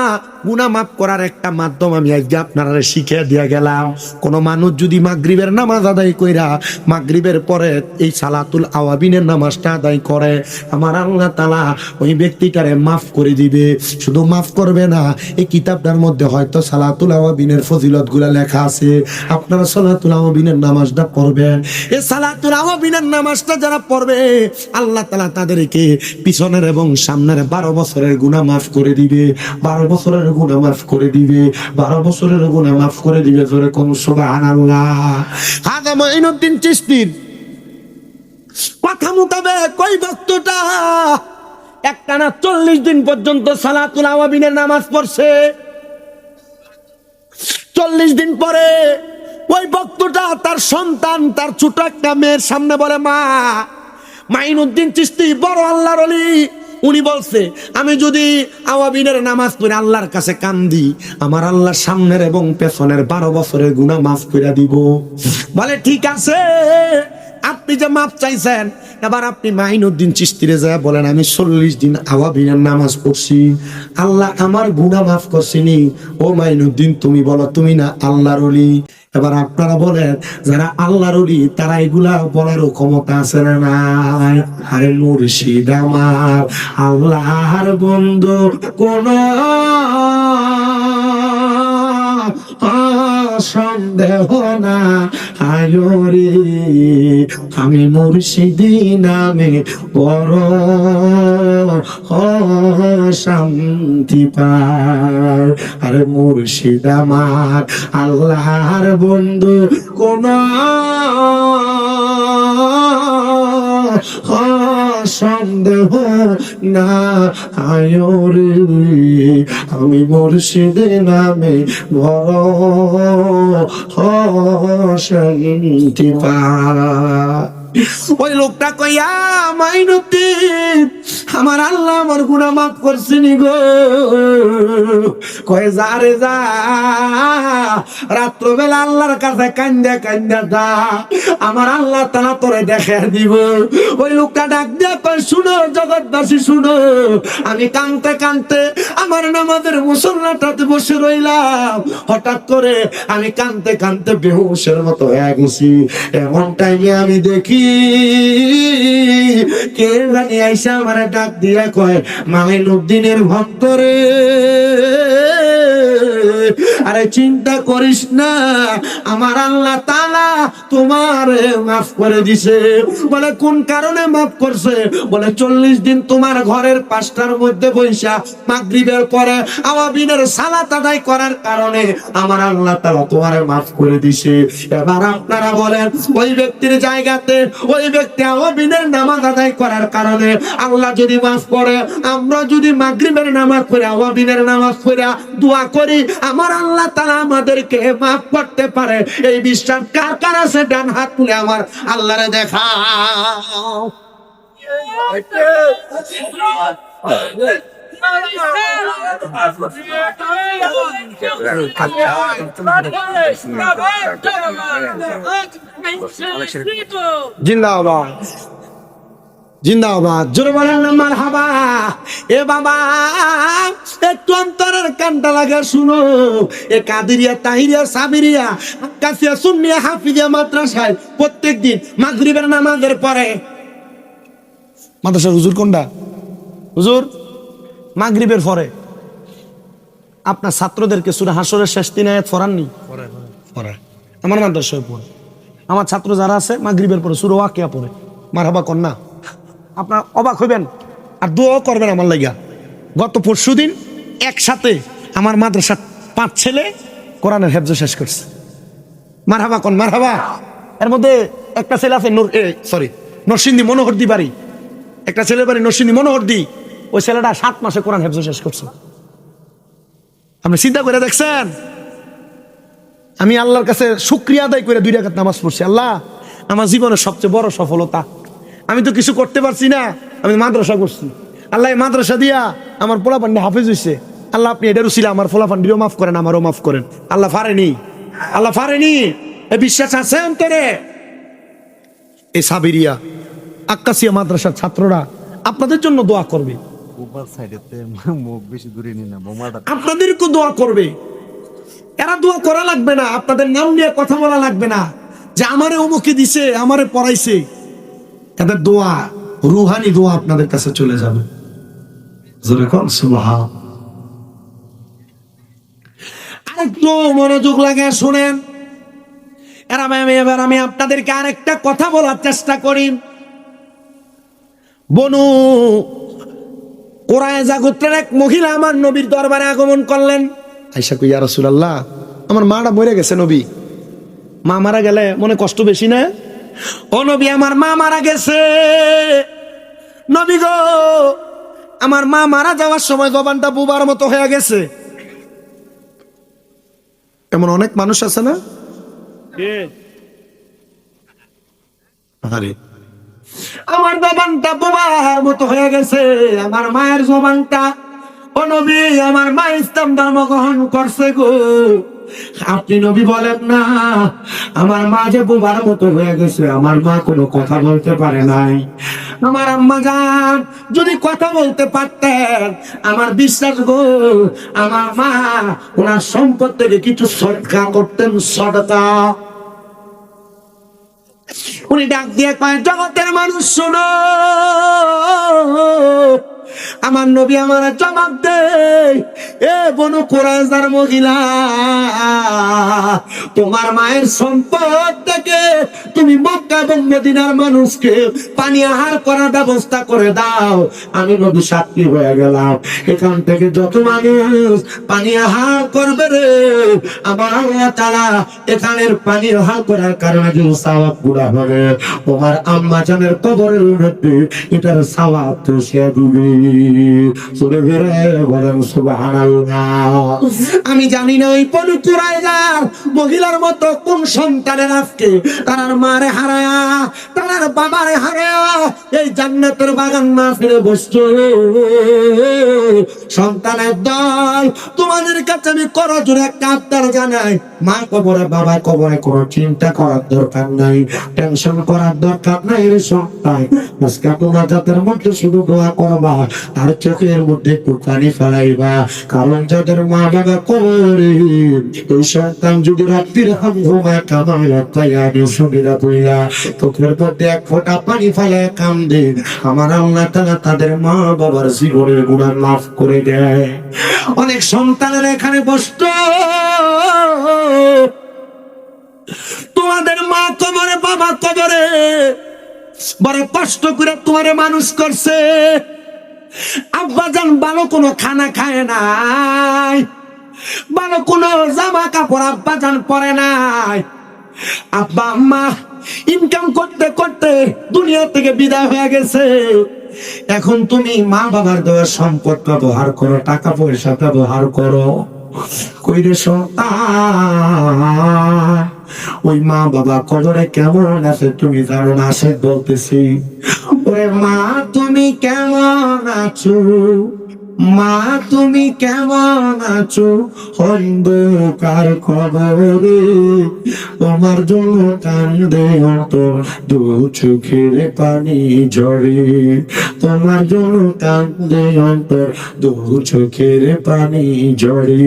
গুনাহ মাফ করার একটা মাধ্যম আমি আজকে আপনারা শিখিয়ে দিয়ে গেলাম। কোন মানুষ যদি মাগরিবের নামাজ আদায় কইরা মাগরিবের পরে এই সালাতুল আওয়াবিনের নামাজটা আদায় করে, আমার আল্লাহ তাআলা ওই ব্যক্তিটারে মাফ করে দিবে। শুধু মাফ করবে না, এই কিতাবটার মধ্যে হয়তো সালাতুল আওয়াবিনের ফজিলতগুলো লেখা আছে। আপনারা সালাতুল আওয়াবিনের নামাজটা পড়বেন। এই সালাতুল আওয়াবিনের নামাজটা যারা পড়বে, আল্লাহ তাআলা তাদেরকে পিছনের এবং সামনের 12 বছরের গুনাহ মাফ করে দিবে। 12 বছরের গুনাহ মাফ করে দিবে। 12 বছরের গুনাহ মাফ করে দিবে। জোরে কোন সুবহানাল্লাহ। খাজা মঈনুদ্দিন চিশতির কথা মোতাবেক ওই ভক্তটা একটানা 40 দিন পর্যন্ত সালাতুল আওয়াবিনের নামাজ পড়ছে। 40 দিন পরে ওই ভক্তটা তার সন্তান, তার ছোট একটা মেয়ের সামনে বলে, মা, মাইনুদ্দিন চিশতি বড় আল্লাহর ওলি, উনি বলছে আমি যদি আওয়াবিনের নামাজ পড়ে আল্লাহর কাছে কান্দি, আমার আল্লাহ সামনের এবং পেছনের 12 বছরের গুনাহ মাফ করে দিব। বলে ঠিক আছে, আপনি যে মাপ চাইছেন, এবার আপনি মাইনুদ্দিন চিশতিরে যা বলেন আমি 40 দিন আওয়াবিনের নামাজ পড়ছি, আল্লাহ আমার গুনাহ মাফ করছেনি। ও মাইনুদ্দিন, তুমি বলো তুমি না আল্লাহর ওলি। এবার আপনারা বলেন, যারা আল্লাহর ওলি তারা এগুলা বলারও ক্ষমতা আছে না নাই? আরে মুর্শিদ আমার আল্লাহর বন্ধু, কোন সন্দেহ না আয়োরে, আমি মুর্শিদি নামে বড় শান্তি পাই। আরে মুর্শিদ আমার আল্লাহর বন্ধু, কোন সন্দেহ না আয়োরে, আমি মুর্শিদের নামে বড় শান্তি পাই। ওই লোকটা কইয়া, মাইনুদ্দিন আমার আল্লাহ আমার গুনাহ মাফ করছেনি গো। কয় যা রে যা, রাত্রবেলা আল্লাহর কাছে কান্দা কান্দা যা, আমার আল্লাহ তাআলা তোরে দেখে দিব। ওই লোকটা ডাক দিয়া কয়, শুনো জগৎবাসী শুনো, আমি কাঁদতে কাঁদতে আমার নামাজের মুসল্লাটাতে বসে রইলাম, হঠাৎ করে আমি কাঁদতে কাঁদতে বেহুশের মতো হয়ে গেছি। এমন টাইমে আমি দেখি কে জানি আইসা আমার ডাক দিয়া কয়, মাইনুদ্দিনের ভক্ত রে, আরে চিন্তা করিস না, আমার আল্লাহ তাআলা তোমারে মাফ করে দিছে। বলে কোন কারণে মাফ করছে? বলে 40 দিন তোমার ঘরের 5টার মধ্যে বৈশা মাগরিবের পরে আওয়াবিনের সালাত আদায় করার কারণে আমার আল্লাহ তাআলা তোমারে মাফ করে দিছে। এবার আপনারা বলেন, ওই ব্যক্তির জায়গাতে ওই ব্যক্তি আওয়াবিনের নামাজ আদায় করার কারণে আল্লাহ যদি মাফ করে, আমরা যদি মাগরিবের নামাজ পড়ে আওয়াবিনের নামাজ পড়ে দোয়া করি, আমার আল্লাহ তাআলা আমাদেরকে মাফ করতে পারে। এই বিশ্বাস কার কার আছে? ডান হাত তুলে আমার আল্লাহরে দেখাও। জিন্দাবাদ জিন্দাবাদ, জোরে বলেন না মারহাবা। এ বাবা, একটু অন্তরের কানটা লাগা শুনো। এ কাদিরিয়া, তাহিরিয়া, সাবিরিয়া, কাসিয়া, সুন্নিয়া, হাফিজিয়া মাদ্রাসায় প্রত্যেকদিন মাগরিবের নামাজের পরে, মাদ্রাসার হুজুর কোনটা? হুজুর মাগরিবের পরে আপনার ছাত্রদেরকে সূরা হাসরের শেষ 3 আয়াত পড়াননি? পড়ে। আমার মাদ্রাসায় পড়ে। আমার ছাত্র যারা আছে মাগরিবের পরে সূরা ওয়াকিয়া পড়ে। মারহাবা কন্যা, আপনার অবাক হইবেন আর দোয়া করবেন আমার লাগা। গত পরশুদিন একসাথে আমার মাদ্রাসার 5 ছেলে কোরআনের হেফজ শেষ করছে। মারহাবা কোন মারহাবা। এর মধ্যে একটা ছেলে আছে নরসিংদী মনোহরদি বাড়ি, একটা ছেলের বাড়ি নরসিংদী মনোহরদি। ওই ছেলেটা 7 মাসে কোরআন হেফজ শেষ করছে। আপনি চিন্তা করে দেখছেন? আমি আল্লাহর কাছে শুকরিয়া আদায় করে 2 রাকাত নামাজ পড়ছি। আল্লাহ, আমার জীবনের সবচেয়ে বড় সফলতা, আমি তো কিছু করতে পারছি না, আমি মাদ্রাসা করছি। আল্লাহ মাদ্রাসা দিয়া আমার পোলাপান্ডি হাফেজ হয়েছে। আল্লাহ আপনি এটার উসিলা আমার পোলাপান্ডিও মাফ করেন, আমারও মাফ করেন। আল্লাহ পারেনি, আল্লাহ পারেনি। এই বিশ্বাস আছে অন্তরে? এই সাবিরিয়া, আক্কাসিয়া মাদ্রাসার ছাত্ররা আপনাদের জন্য দোয়া করবে। উপর সাইডেতে মুখ বেশি দূরে নিয়ে না বোমাটা আপনাদেরকে দোয়া করবে, এরা দোয়া করা লাগবে না, আপনাদের নাম নিয়ে কথা বলা লাগবে না যে আমারে অমুকে দিছে, আমারে পড়াইছে। এদের দোয়া, রুহানি দোয়া আপনাদের কাছে চলে যাবে। জোরে কোন সুবহান। আরেকটু মনোযোগ লাগে শুনেন। এবার আমি আপনাদেরকে আরেকটা কথা বলার চেষ্টা করি। বনু কুরাইজা গোত্রের এক মহিলা আমার নবীর দরবারে আগমন করলেন। আয়েশা কই, ইয়া রাসূলুল্লাহ, আমার মাটা মরে গেছে নবী। মা মারা গেলে মনে কষ্ট বেশি না? ও নবী, আমার মা মারা গেছে। নবী গো, আমার মা মারা যাওয়ার সময় জবানটা বুবার মতো হয়ে গেছে। এমন অনেক মানুষ আছে না? আরে আমার জবানটা বোবার মতো হয়ে গেছে, আমার মায়ের জবানটা। ও নবী, আমার মা ইসলাম ধর্ম গ্রহণ করছে গো। আপনি নবী বলেন না, আমার মা যে বোবার মতো হয়ে গেছে, আমার মা কোনো কথা বলতে পারে নাই। আমার আম্মা জান যদি কথা বলতে পারতেন, আমার বিশ্বাস গো, আমার মা ওনার সম্পদ থেকে কিছু সদকা করতেন, সদকা। উনি ডাক দিয়ে কয়, জগতের মানুষ শোনো, আমার নবী আমার জবাব দেয়, এ বনু কুরাইজার মহিলা, তোমার মায়ের সম্পদ থেকে তুমি মক্কা এবং মদিনার মানুষকে পানি আহার করার ব্যবস্থা করে দাও। আমি নবী সাক্ষী হয়ে গেলাম, এখান থেকে যত মানুষ পানি আহার করবে রে, আমার আল্লাহ তাআলা এখানের পানি আহার করার কারণে যে সওয়াব পুরা হবে, তোমার আম্মা জানের কবরের মধ্যে এটার সওয়াব তো সে দিবে। আমি জানি না ওই বনু কুরাইজার মহিলার মতো কোন সন্তানের আজকে তার মারে হারায়া, তার বাবারে হারায়া এই জান্নাতের বাগান না ফিরে বসছো। সন্তানের দল, তোমাদের কাছে আমি করজোড়ে একটা আবদার জানাই, মা কবরে বাবা কবরে কোনো চিন্তা করার দরকার নাই, টেনশন করার দরকার নাই রে সন্তান। আজকে তোমরা যাদের মধ্যে শুধু দোয়া করবা, আর চোখের মধ্যে পানি ফেলাইবা, কারণ যাদের মা বাবা কবরে, ওই সন্তান যদি রাত্রির হাম ঘুমায় কামায় তাইয়ানি সুবিধা তুইলা চোখের মধ্যে এক ফোঁটা পানি ফেলায় কান্দে, আমার আল্লাহ তাআলা তাদের মা বাবার জীবনের গুনাহ মাফ করে দেয়। অনেক সন্তানের এখানে বসত, তোমাদের মা কবরে বাবা কবরে, বড় কষ্ট করে তোমারে মানুষ করছে। আব্বাজান ভালো কোনো খানা খায় নাই, ভালো কোনো জামা কাপড় আব্বাজান পরে নাই। আব্বা আম্মা ইনকাম করতে করতে দুনিয়া থেকে বিদায় হয়ে গেছে। এখন তুমি মা বাবার দেওয়া সম্পদ ব্যবহার করো, টাকা পয়সা ব্যবহার করো। কইরে সন্তান, ওই মা বাবা কবরে কেমন আছে তুমি জানো না? সে বলতেছি, ওরে মা তুমি কেমন আছো, মা তুমি কেমন আছো, অন্ধকার কবরে তোমার জন্য কান্দে অন্তর, দু চোখের পানি ঝরে, তোমার জন্য কান্দে অন্তর, দু চোখের পানি ঝরে।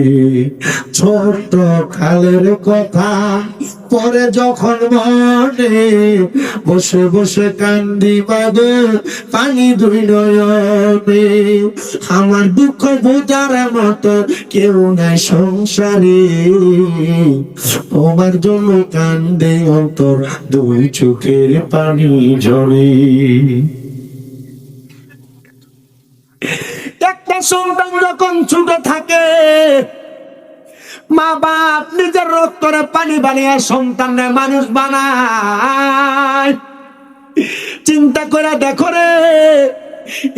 ছোট্ট কালের কথা পরে যখন মনে, বসে বসে কান্দি বাদে পানি দুই নয়নে, আমার দুঃখ বোঝার মতো কেউ নাই সংসারে, তোমার জন্য কান্দে অন্তর, দুই চোখের পানি ঝরে। একটা সন্তান যখন ছোট থাকে, মা বাপ নিজের রক্তরে পানি বানিয়ে সন্তানের মানুষ বানায়। চিন্তা করে দেখো রে,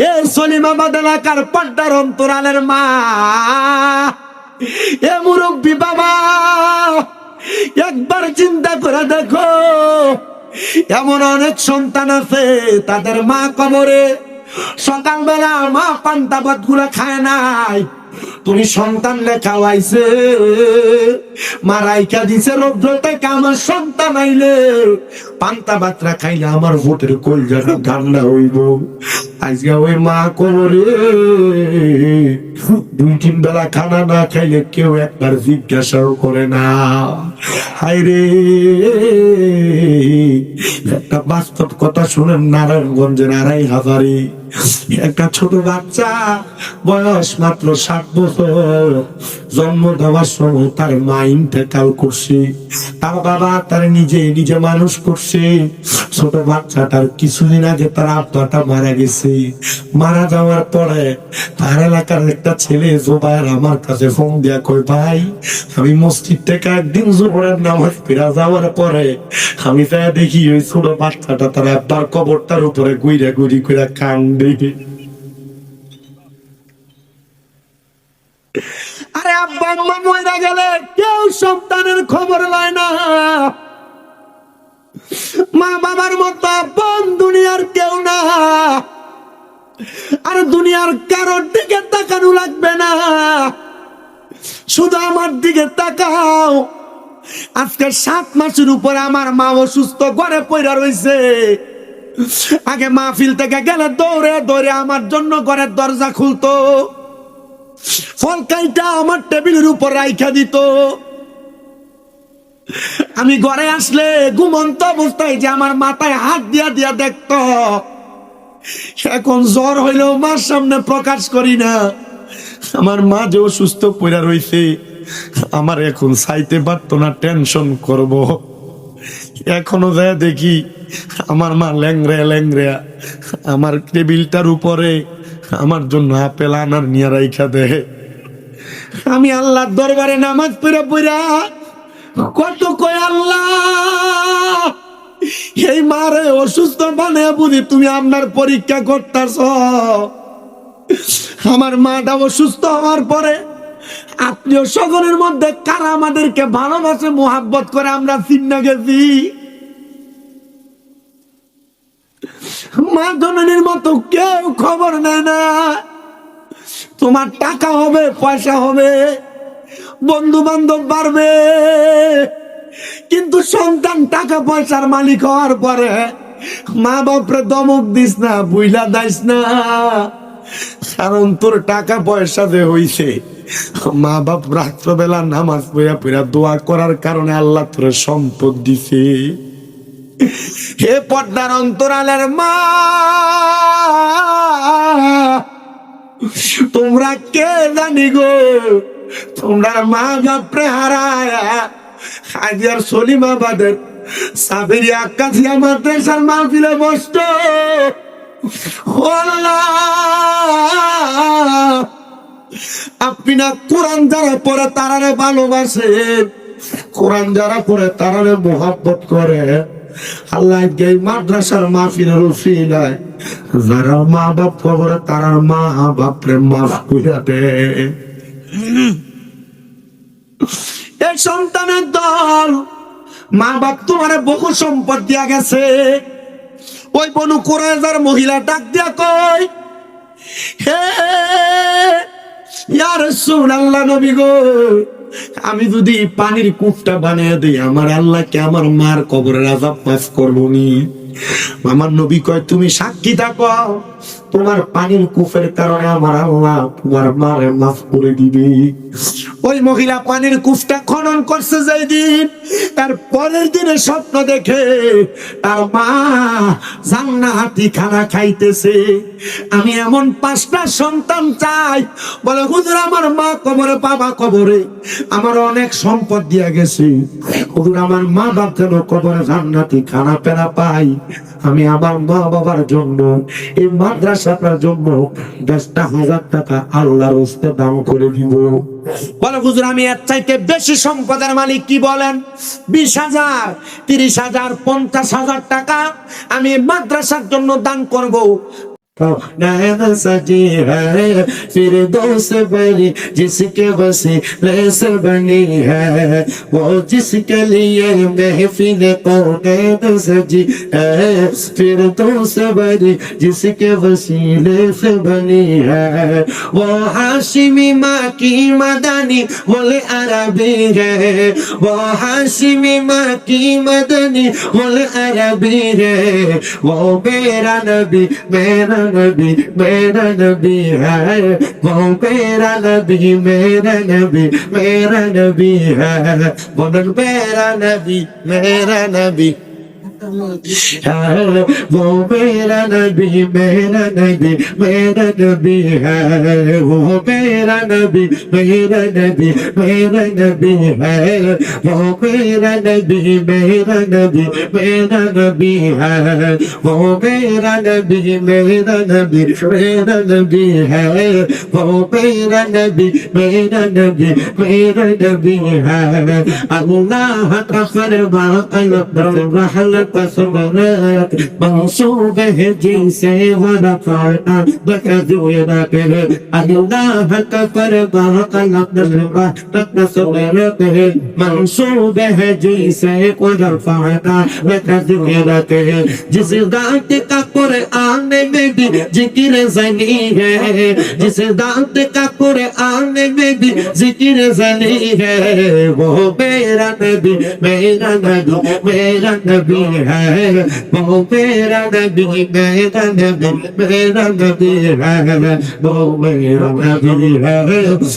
এ সলিমাবাদ এলাকার পর্দার অন্তরালের মা, এ মুরব্বী বাবা, একবার চিন্তা করে দেখো, এমন অনেক সন্তান আছে তাদের মা কবরে, সকালবেলা মা পান্তা ভাত গুলা খায় নাই, তুমি সন্তান খাওয়াইছে, মা রাইখা দিছে রৌদ্রতে, আমার সন্তান আইলে পান্তা বাতরা খাইলে আমার ভোটের কলজাটা ঠান্ডা হইব। আজকে ওই মা কবরে 2-3 বেলা খানা না খাইলে কেউ একবার জিজ্ঞাসাও করে না। হায় রে, একটা বাস্তব কথা শুনেন, নারায়ণগঞ্জের 2,500 একটা ছোট বাচ্চা, বয়স মাত্র 7 বছর, জন্ম দেওয়ার সময় তার মা ইন্তেকাল করছে, তার বাবা তার নিজে মানুষ করছে। ছোট বাচ্চাটার কিছুদিন আগে তার আব্বাটা মারা গেছে। মারা যাওয়ার পরে তার এলাকার একটা ছেলে জোবাইর আমার কাছে ফোন দিয়া কই, ভাই আমি মসজিদ থেকে একদিন জোহরের নামাজ ফিরা যাওয়ার পরে আমি তাই দেখি ওই ছোট বাচ্চাটা তার আব্বার কবরটার উপরে গুইরা গুড়ি করে কান্দে। আরে আব্বা আম্মা মরে গেলে কেউ সন্তানের খবর লয় না। মা বাবার মতো আপন দুনিয়ার কেউ না। আর দুনিয়ার কারোর দিকে তাকানো লাগবে না, শুধু আমার দিকে তাকাও। আজকে 7 মাসের উপরে আমার মা অসুস্থ, ঘরে পড়া রয়েছে। আগে মাহফিল থেকে গেলে দৌড়ে দৌড়ে আমার জন্য ঘরের দরজা খুলতো, ফল কাইটা আমার টেবিলের উপর রাইখা দিত। আমি ঘরে আসলে ঘুমন্ত অবস্থায় যে আমার মাথায় হাত দিয়া দিয়া দেখতো। এখন জ্বর হইলেও মার সামনে প্রকাশ করি না। আমার মা যে অসুস্থ পড়া রইছে, আমার এখন চাইতে পারতো না, টেনশন করব। এখনো যায় দেখি আমার মা ল্যাংড়া আমার টেবিলটার উপরে আমার জন্য আপেল আনার নিয়ে রাইখা দেয়। আমি আল্লাহর দরবারে নামাজ পড়া পড়া কত কই, আল্লাহ এই মারে অসুস্থ বানায় বুঝি তুমি আপনার পরীক্ষা করতেছ। আমার মাটা অসুস্থ হওয়ার পরে আত্মীয় স্বজনের মধ্যে কারা আমাদেরকে ভালোবাসে, মোহাব্বত করে আমরা চিন্না গেছি। মা জননীর মতো কেউ খবর নেয় না। তোমার টাকা হবে, পয়সা হবে, বন্ধু বান্ধব বাড়বে, কিন্তু সন্তান টাকা পয়সার মালিক হওয়ার পরে মা বাপরে দমক দিস না, বুইলা দাইস না। কারণ তোর টাকা পয়সা যে হইছে, মা বাপ রাত্রবেলা নামাজ পড়া পড়া দোয়া করার কারণে আল্লাহ তোর সম্পদ দিছে। হে পর্দার অন্তরালের মা, তোমরা কে জানি গো, তোমরা মা বাপরে হারায়া হাজার সলিমাবাদের সাবেরি আকাশিয়া মাদ্রাসার মাহফিলে বসত। আপনি না কোরআন যারা পড়ে তারারে ভালোবাসেন, কোরআন যারা পড়ে তারারে মোহাব্বত করে। আল্লাহ এই মাদ্রাসার মাহফিলের উসিলায় যারা মা বাপ খবরে তারার মা বাপরে মাফ কইরা দেয়। এই সন্তানের দল, মা বাপ তোমারে বহু সম্পদ দিয়া গেছে। ওই বনু কুরাইজার মহিলা ডাক দিয়া কই, হে ইয়া রাসূলুল্লাহ, নবী গো, আমি যদি পানির কূপটা বানিয়ে দিই, আমার আল্লাহকে আমার মার কবরের আযাব মাফ করবো নি? আমার নবী কয়, তুমি সাক্ষী থাকো, তোমার পানির কূপের কারণে আমার আল্লাহ তোমার মারে মাফ করে দিবে। ওই মহিলা পানির কূপটা খনন করছে যেই দিন, তার পরের দিনে স্বপ্ন দেখে তার মা জান্নাতি খানা খাইতেছে। আমি এমন 5টা সন্তান চাই। বলে, হুজুর আমার মা কবরে, বাবা কবরে, আমার অনেক সম্পদ দিয়া গেছে, হুজুর আমার মা বাপ যেন কবরে জান্নাতি খানা পেনা পাই। আমি আমার মা বাবার জন্য, এই মাদ্রাসাটার জন্য 10,000 টাকা আল্লাহর হস্তে দান করে দিব। বলে, হুজুর আমি এর চাইতে বেশি সম্পদের মালিক, কি বলেন? 20,000, 30,000, 50,000 টাকা আমি মাদ্রাসার জন্য দান করব। नैन सजी है फिर दोस्त बनी जिसके वसीले से बनी है वो जिसके लिए महफिल को नैन सजी है फिर दोस्त बनी जिसके वसीले से बनी है वो हाशिमी माँ की मदनी बोले अरबी है वो हाशिमी माँ की मदनी बोले अरबी है वो मेरा नबी मेरा नबी है वो मेरा नबी है बोलन मेरा नबी वो मेरा नबी है वो मेरा नबी है वो मेरा नबी है वो मेरा नबी है वो मेरा नबी है अल्लाह का फरमान मंसूब है जिसे वो रफ़ाना बकदुरा के अल्लाह का फरमान मंसूब है जिसे वो रफ़ाना बकदुरा के जिस दांत का कुरान में भी जिक्र ज़नी है जिस दांत का कुरान में भी जिक्र ज़नी है वो मेरा नबी है वो मेरा नबी है वो मेरा नबी है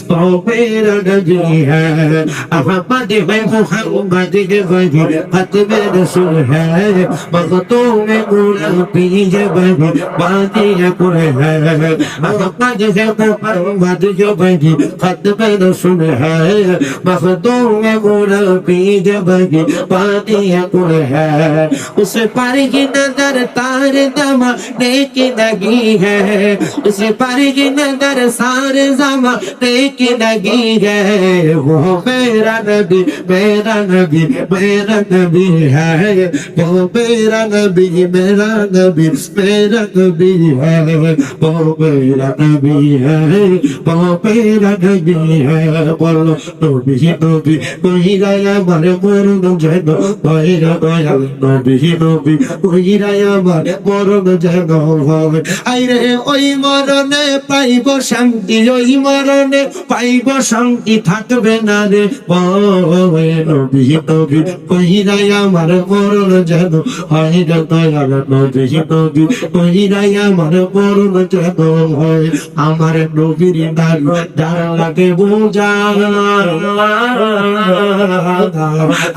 वो मेरा नबी है अहमद है मुहम्मद के वही खत्म रसूल है मखतूम मूला पीज बही बाती कुल है अहमद है मुहम्मद के वही खत्म रसूल है मखतूम मूला पीज बही बाती कुल है उस पर की नजर तार दमा की लगी है उस पर की नजर सारे जमा की लगी है वो मेरा नबी है वो मेरा नबी है वो मेरा नबी है वो मेरा नबी है बोलो नबी कोई गया मरे मरुन जनो নবী ওইরাই আমার মরণ যেন হবে আইরে ওই মরণে পাইব শান্তি ওই মরণে পাইব শান্তি থাকবে না রে নবী ওইরাই আমার মরণ যেন হয় রে দয়াল নবী ওইরাই আমার মরণ যেন হয় আমার নবীর নাম ডাল লাগে বোঝা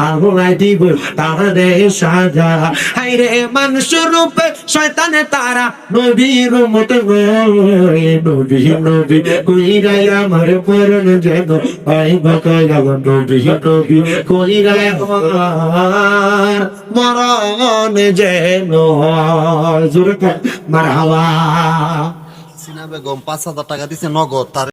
আগুনাই দিব তারে সাজা হাইরে মানুষ রূপে শয়তানে তারা নবীর মতো নবী কইরাই আমার মরণ যেন পাইব কইরাই নবী কইরাই আমার মরণ যেন জোরে মারহাবা সিনা বেগম 5,000 টাকা দিছে নগদ তার